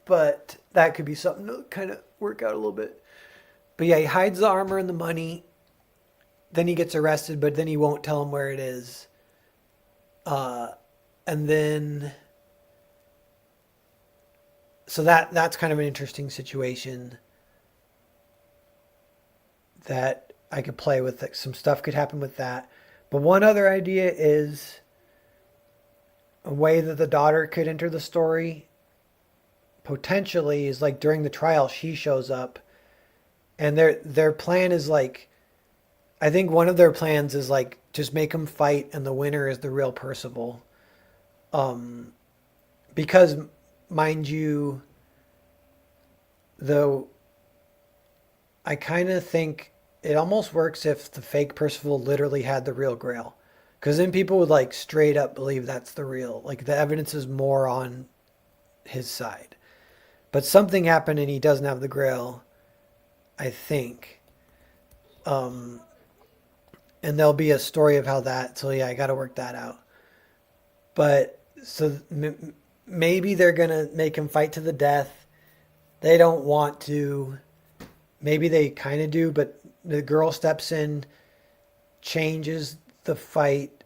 but that could be something to kind of work out a little bit. But yeah, he hides the armor and the money. Then he gets arrested, but then he won't tell him where it is. And then, so that's kind of an interesting situation that I could play with. Like some stuff could happen with that. But one other idea is a way that the daughter could enter the story potentially is like during the trial she shows up and their plan is like, I think one of their plans is like just make them fight and the winner is the real Percival. Because mind you, though, I kind of think it almost works if the fake Percival literally had the real Grail. Because then people would like straight up believe that's the real. Like the evidence is more on his side. But something happened and he doesn't have the Grail, I think. And there'll be a story of how that. So yeah, I got to work that out. But so maybe they're going to make him fight to the death. They don't want to. Maybe they kind of do, but the girl steps in, changes the fight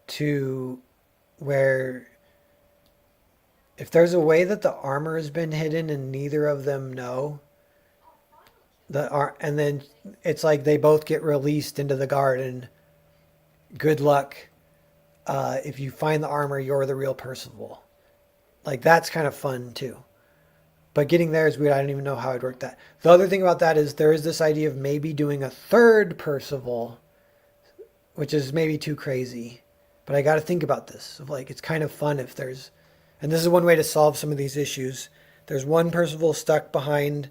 to where if there's a way that the armor has been hidden and neither of them know, and then it's like they both get released into the garden. Good luck. If you find the armor, you're the real Percival. Like that's kind of fun too. But getting there is weird. I don't even know how I'd work that. The other thing about that is there is this idea of maybe doing a third Percival, which is maybe too crazy. But I got to think about this. Of like, it's kind of fun if there's, and this is one way to solve some of these issues. There's one Percival stuck behind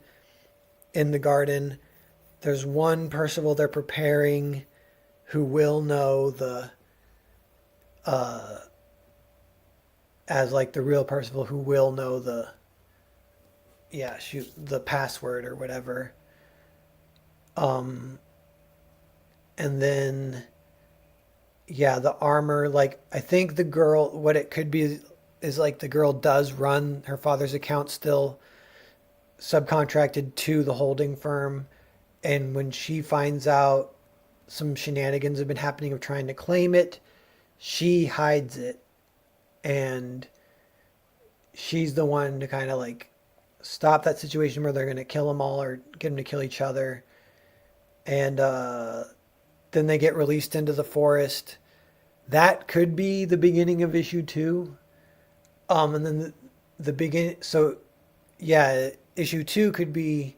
in the garden. There's one Percival they're preparing who will know the, as like the real Percival who will know the, the password or whatever. And then, the armor, like, I think the girl, what it could be is like the girl does run her father's account still subcontracted to the holding firm. And when she finds out some shenanigans have been happening of trying to claim it, she hides it. And she's the one to kind of like stop that situation where they're going to kill them all or get them to kill each other. And then they get released into the forest. That could be the beginning of issue 2. And then the beginning. So, issue 2 could be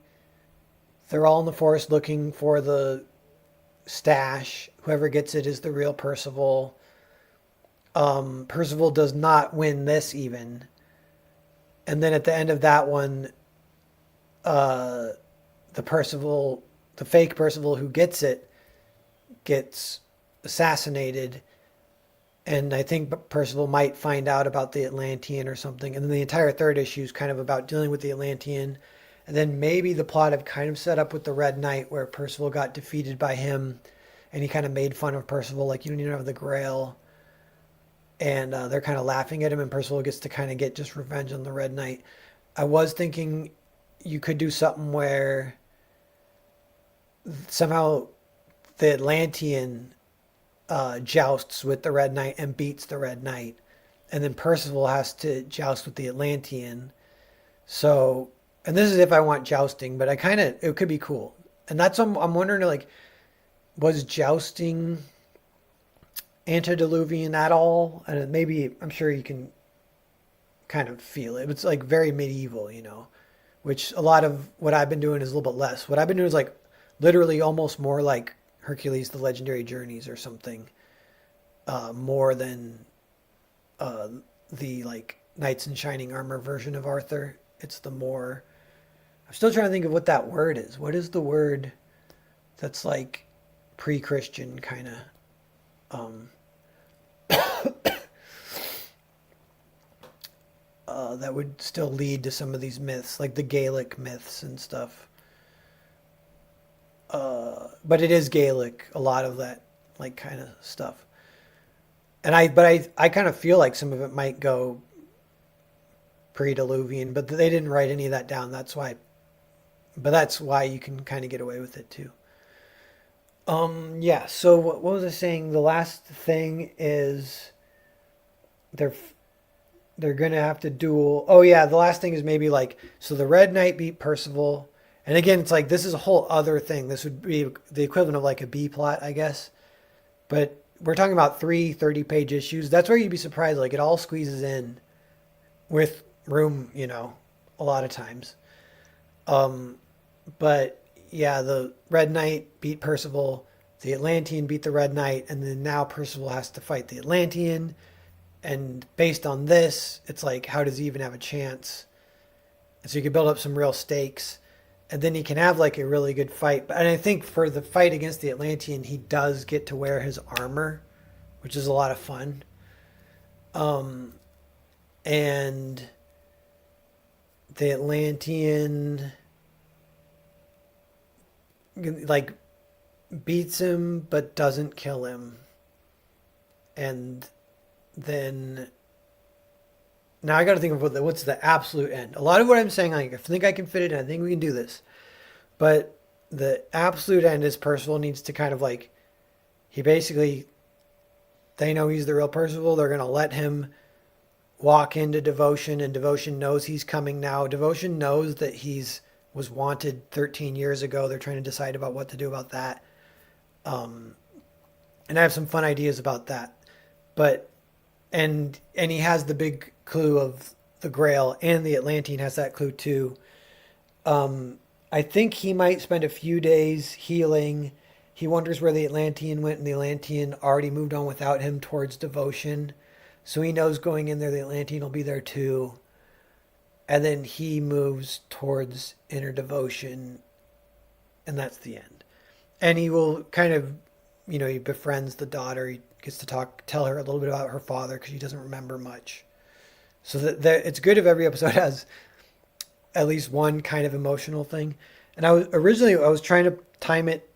they're all in the forest looking for the stash. Whoever gets it is the real Percival. Percival does not win this even. And then at the end of that one, the fake Percival who gets it, gets assassinated. And I think Percival might find out about the Atlantean or something. And then the entire third issue is kind of about dealing with the Atlantean. And then maybe the plot have kind of set up with the Red Knight where Percival got defeated by him. And he kind of made fun of Percival, like, you don't even have the Grail. And they're kind of laughing at him, and Percival gets to kind of get just revenge on the Red Knight. I was thinking you could do something where somehow the Atlantean jousts with the Red Knight and beats the Red Knight. And then Percival has to joust with the Atlantean. So, and this is if I want jousting, but it could be cool. And that's, I'm wondering, like, was jousting antediluvian at all? And maybe, I'm sure you can kind of feel it. It's like very medieval, which a lot of what I've been doing is a little bit less. What I've been doing is like literally almost more like Hercules, the Legendary Journeys or something, more than the like Knights in Shining Armor version of Arthur. It's the more, I'm still trying to think of what that word is. What is the word that's like pre-Christian kind of, that would still lead to some of these myths, like the Gaelic myths and stuff. But it is Gaelic, a lot of that, like, kind of stuff. And I kind of feel like some of it might go pre-Diluvian, but they didn't write any of that down. That's why you can kind of get away with it too. So what was I saying? The last thing is they're going to have to duel. Oh yeah, the last thing is maybe like, so the Red Knight beat Percival. And again, it's like, this is a whole other thing. This would be the equivalent of like a B plot, I guess. But we're talking about 3 30-page issues. That's where you'd be surprised. Like, it all squeezes in with room, a lot of times. But yeah, the Red Knight beat Percival. The Atlantean beat the Red Knight. And then now Percival has to fight the Atlantean. And based on this, it's like, how does he even have a chance? And so you can build up some real stakes. And then he can have like a really good fight. And I think for the fight against the Atlantean, he does get to wear his armor, which is a lot of fun. And the Atlantean like beats him but doesn't kill him. And then now I got to think of what's the absolute end. A lot of what I'm saying, I think I can fit it in. I think we can do this. But the absolute end is Percival needs to kind of like, they know he's the real Percival. They're going to let him walk into Devotion, and Devotion knows he's coming now. Devotion knows that he's was wanted 13 years ago. They're trying to decide about what to do about that. Um, and I have some fun ideas about that. But and he has the big clue of the Grail, and the Atlantean has that clue too. Um, I think he might spend a few days healing. He wonders where the Atlantean went, and the Atlantean already moved on without him towards Devotion. So he knows going in there, the Atlantean will be there too. And then he moves towards inner Devotion, and that's the end. And he will kind of, he befriends the daughter. He gets to tell her a little bit about her father because she doesn't remember much. So that it's good if every episode has at least one kind of emotional thing. And I was trying to time it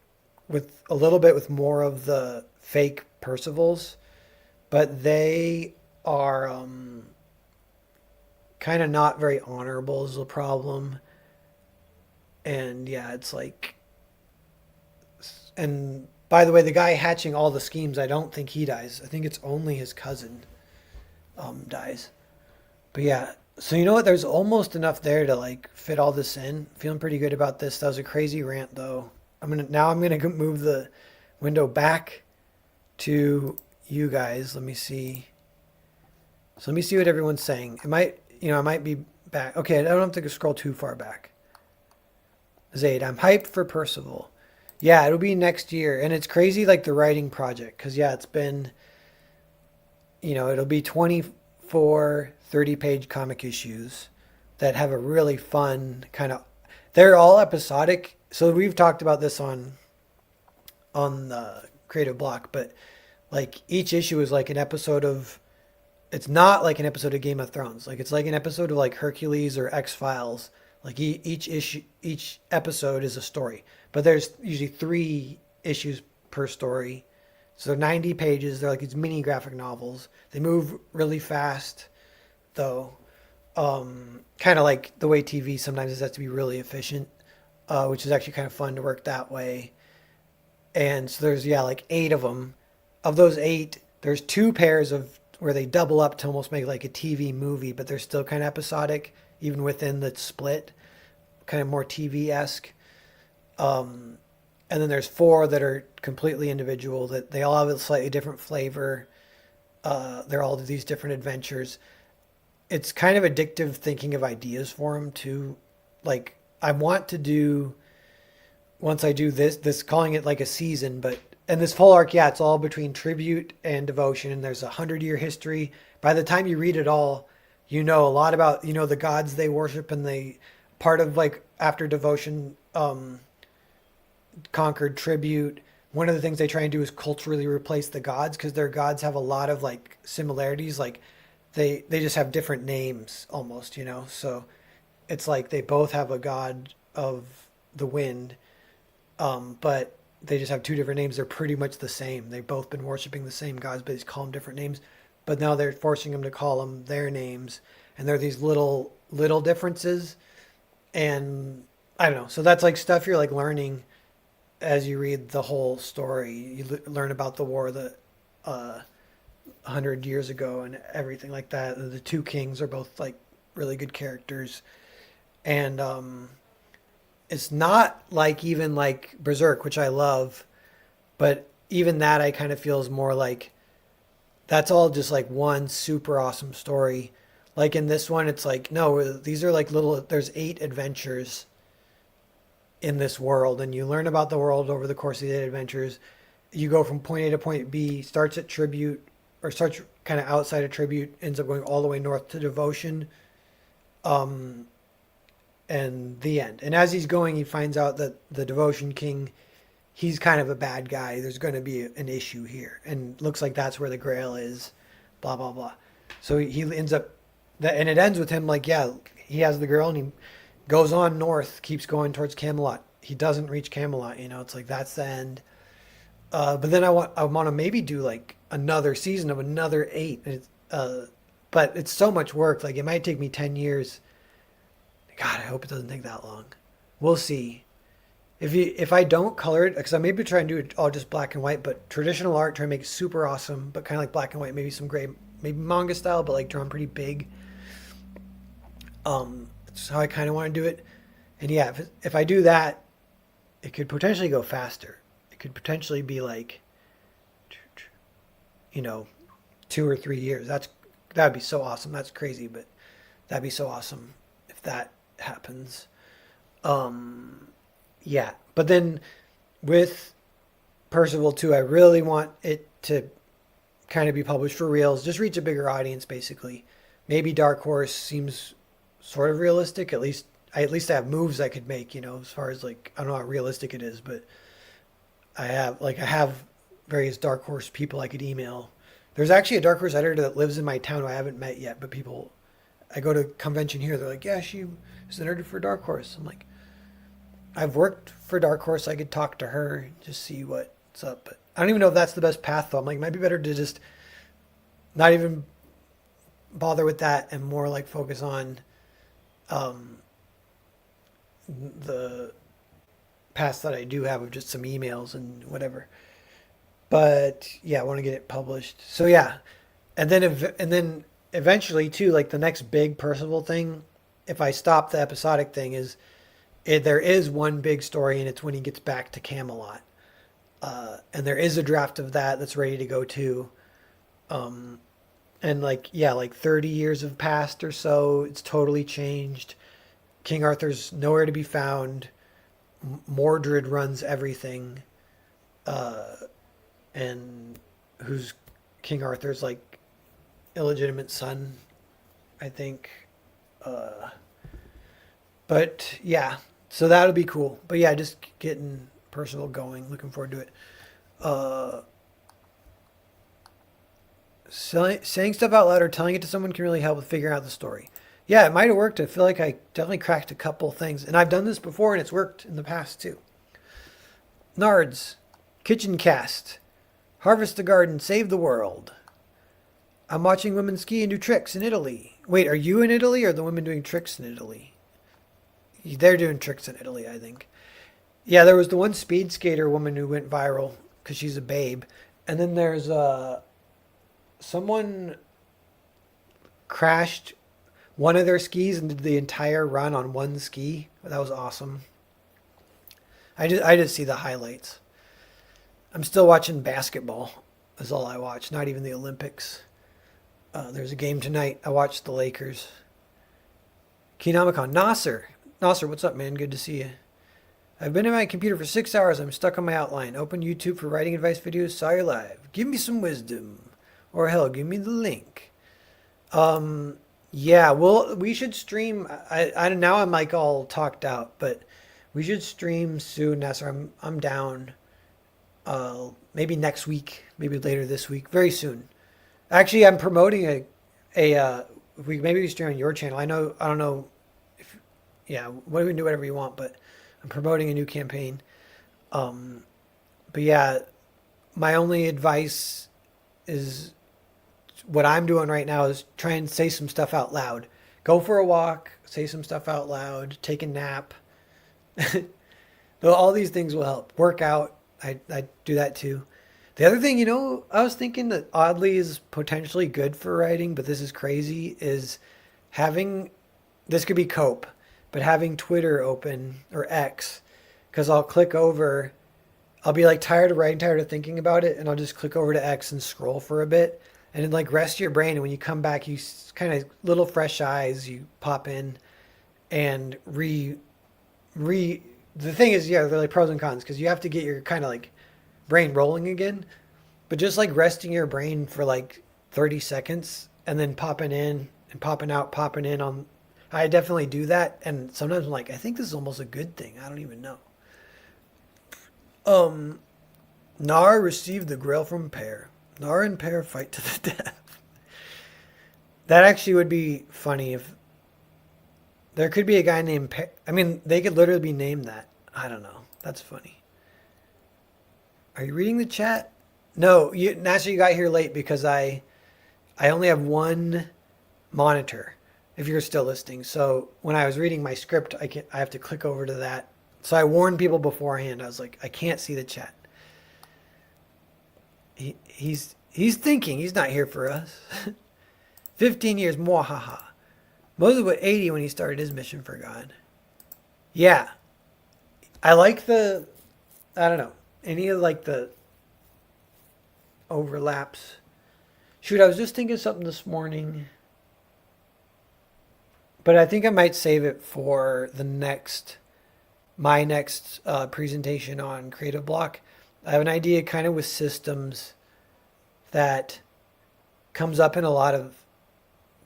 with a little bit with more of the fake Percivals, but they are kind of not very honorable is the problem. And yeah, it's like, and by the way, the guy hatching all the schemes, I don't think he dies. I think it's only his cousin dies. But yeah, so you know what? There's almost enough there to like fit all this in. Feeling pretty good about this. That was a crazy rant though. I'm gonna move the window back to you guys. Let me see. So let me see what everyone's saying. I might be back. Okay, I don't have to scroll too far back. Zaid, I'm hyped for Percival. Yeah, it'll be next year. And it's crazy like the writing project. Because yeah, it's been, it'll be 24 30-page comic issues that have a really fun kind of, they're all episodic. So we've talked about this on the creative block, but like each issue is like an episode of, it's not like an episode of Game of Thrones. Like it's like an episode of like Hercules or X-Files. Like each episode is a story, but there's usually 3 issues per story. So they're 90 pages. They're like these mini graphic novels. They move really fast though. Kind of like the way TV sometimes has to be really efficient, which is actually kind of fun to work that way. And so there's, yeah, like 8 of them. Of those 8, there's 2 pairs of where they double up to almost make like a TV movie, but they're still kind of episodic, even within the split, kind of more TV-esque. And then there's 4 that are completely individual, that they all have a slightly different flavor. They're all these different adventures. It's kind of addictive thinking of ideas for them too. Like I want to do, once I do this calling it like a season, but and this full arc, yeah, it's all between tribute and devotion, and there's a 100-year history. By the time you read it all, you know a lot about the gods they worship, and they part of like after devotion conquered tribute. One of the things they try and do is culturally replace the gods because their gods have a lot of like similarities. Like they just have different names almost, So it's like they both have a god of the wind, but they just have 2 different names. They're pretty much the same. They've both been worshiping the same gods, but they just call them different names. But now they're forcing them to call them their names, and there are these little differences. And I don't know. So that's like stuff you're like learning as you read the whole story. You learn about the war that 100 years ago and everything like that. The 2 kings are both like really good characters, and it's not like even like Berserk, which I love, but even that I kind of feel is more like that's all just like one super awesome story. Like in this one, it's like, no, these are like there's 8 adventures in this world, and you learn about the world over the course of the 8 adventures. You go from point A to point B, starts at tribute, or starts kind of outside of tribute, ends up going all the way north to devotion. And the end. And as he's going, he finds out that the Devotion King, he's kind of a bad guy. There's going to be an issue here. And looks like that's where the Grail is, blah, blah, blah. So he ends up, and it ends with him like, yeah, he has the girl and he goes on north, keeps going towards Camelot. He doesn't reach Camelot, it's like that's the end. But then I want to maybe do like another season of another 8. But it's so much work. Like it might take me 10 years. God, I hope it doesn't take that long. We'll see. If I don't color it, because I maybe try and do it all just black and white, but traditional art, try and make it super awesome, but kind of like black and white, maybe some gray maybe manga style, but like drawn pretty big. That's how I kind of want to do it. And yeah, if I do that, it could potentially go faster. It could potentially be like, 2 or 3 years. That'd be so awesome. That's crazy, but that'd be so awesome if that happens. Yeah, but then with Percival too, I really want it to kind of be published for reals, just reach a bigger audience basically. Maybe Dark Horse seems sort of realistic. At least I have moves I could make, as far as like I don't know how realistic it is, but I have various Dark Horse people I could email. There's actually a Dark Horse editor that lives in my town who I haven't met yet, but people I go to convention here, they're like, yeah, she is an editor for Dark Horse. I'm like, I've worked for Dark Horse. I could talk to her, just see what's up. But I don't even know if that's the best path, though. I'm like, it might be better to just not even bother with that and more like focus on the paths that I do have of just some emails and whatever. But yeah, I want to get it published. So yeah, and then eventually too, like the next big Percival thing, if I stop the episodic thing, there is one big story, and it's when he gets back to Camelot. And there is a draft of that that's ready to go too. And like, yeah, like 30 years have passed or so. It's totally changed. King Arthur's nowhere to be found. Mordred runs everything. And who's King Arthur's like illegitimate son, I think. But yeah, so that'll be cool. But yeah, just getting Percival going. Looking forward to it. Saying stuff out loud or telling it to someone can really help with figuring out the story. Yeah, it might have worked. I feel like I definitely cracked a couple things. And I've done this before, and it's worked in the past, too. Nards. Kitchen Cast. Harvest the garden, save the world. I'm watching women ski and do tricks in Italy. Wait, are you in Italy, or are the women doing tricks in Italy? They're doing tricks in Italy, I think. Yeah, there was the one speed skater woman who went viral because she's a babe. And then there's someone crashed one of their skis and did the entire run on one ski. That was awesome. I just see the highlights. I'm still watching basketball. That's all I watch. Not even the Olympics. There's a game tonight. I watched the Lakers. Keenomicon. Nasser. Nasser, what's up, man? Good to see you. I've been in my computer for 6 hours. I'm stuck on my outline. Open YouTube for writing advice videos. Saw you live. Give me some wisdom. Or hell, give me the link. Yeah, well, we should stream. I now I'm like all talked out, but we should stream soon, Nasser. I'm down. Maybe next week, maybe later this week, very soon. Actually, I'm promoting we stream on your channel. I don't know if, yeah, we can do whatever you want, but I'm promoting a new campaign. But yeah, my only advice is what I'm doing right now is try and say some stuff out loud. Go for a walk, say some stuff out loud, take a nap. All these things will help. Work out. I do that too. The other thing, I was thinking that oddly is potentially good for writing, but this is crazy, is this could be Cope, but having Twitter open, or X, because I'll click over, I'll be like tired of writing, tired of thinking about it, and I'll just click over to X and scroll for a bit, and then like rest your brain, and when you come back, you kind of little fresh eyes, you pop in and the thing is, yeah, they're like pros and cons, because you have to get your kind of like brain rolling again, but just like resting your brain for like 30 seconds and then popping in and popping out, popping in on, I definitely do that. And sometimes I'm like, I think this is almost a good thing. I don't even know. Nar received the grail from Pear. Nar and Pear fight to the death. That actually would be funny if there could be a guy named Pear. I mean, they could literally be named that. I don't know. That's funny. Are you reading the chat? No, Nasser, you got here late because I only have one monitor, if you're still listening. So when I was reading my script, I have to click over to that. So I warned people beforehand. I was like, I can't see the chat. He's thinking. He's not here for us. 15 years, mwahaha. Moses was 80 when he started his mission for God. Yeah. I like the, I don't know, any of like the overlaps. Shoot, I was just thinking something this morning, but I think I might save it for my next presentation on Creative Block. I have an idea kind of with systems that comes up in a lot of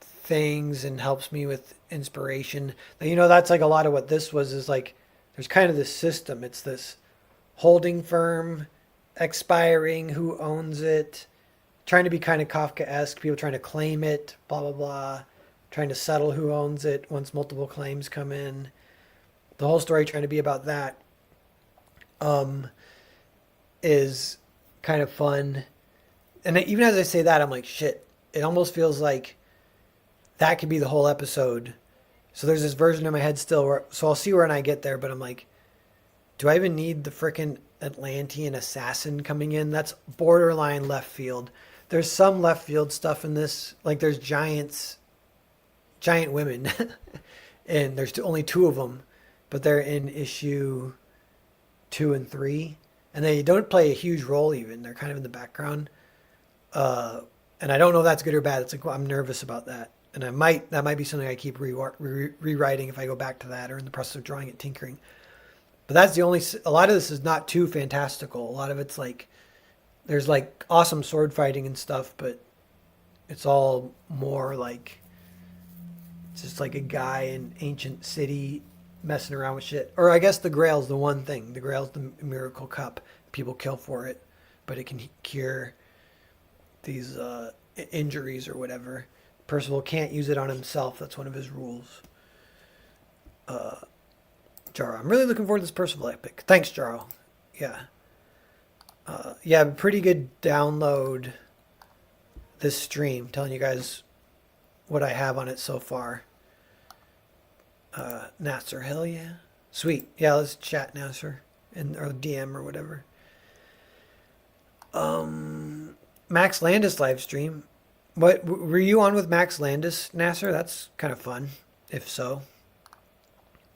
things and helps me with inspiration. You know, that's like a lot of what this was, is like there's kind of this system. It's this holding firm, expiring, who owns it, trying to be kind of Kafka-esque, people trying to claim it, blah, blah, blah, trying to settle who owns it once multiple claims come in. The whole story trying to be about that is kind of fun. And even as I say that, I'm like, shit, it almost feels like that could be the whole episode. So there's this version in my head still so I'll see when I get there, but I'm like, do I even need the frickin' Atlantean assassin coming in? That's borderline left field. There's some left field stuff in this. Like there's giant women, and there's only 2 of them, but they're in issue 2 and 3, and they don't play a huge role even. They're kind of in the background. And I don't know if that's good or bad. It's like, well, I'm nervous about that. And that might be something I keep rewriting if I go back to that or in the process of drawing it, tinkering. But that's a lot of this is not too fantastical. A lot of it's like, there's like awesome sword fighting and stuff, but it's all more like, it's just like a guy in ancient city messing around with shit. Or I guess the Grail's the one thing. The Grail's the miracle cup. People kill for it, but it can cure these injuries or whatever. Percival can't use it on himself. That's one of his rules. Jaro, I'm really looking forward to this Percival epic. Thanks, Jaro. Yeah. Yeah, pretty good download this stream. Telling you guys what I have on it so far. Nasser, hell yeah. Sweet. Yeah, let's chat, Nasser. Or DM or whatever. Max Landis live stream. What were you on with Max Landis, Nasser? That's kind of fun, if so.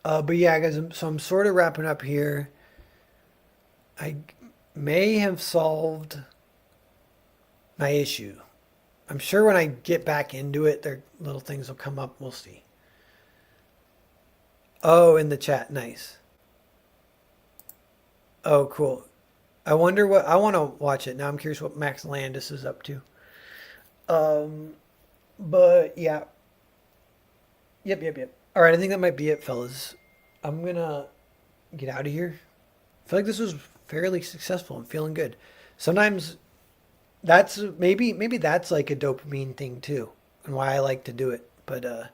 But yeah, guys, so I'm sort of wrapping up here. I may have solved my issue. I'm sure when I get back into it, there little things will come up. We'll see. Oh, in the chat, nice. Oh, cool. I wonder what I want to watch it now. I'm curious what Max Landis is up to. But yeah. Yep. All right, I think that might be it, fellas. I'm gonna get out of here. I feel like this was fairly successful. I'm feeling good. Sometimes that's maybe that's like a dopamine thing too, and why I like to do it. But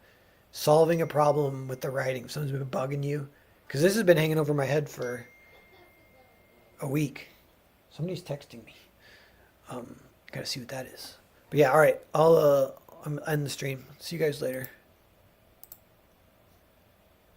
solving a problem with the writing, if something's been bugging you, because this has been hanging over my head for a week. Somebody's texting me. Gotta see what that is. But yeah, all right. I'll end the stream. See you guys later.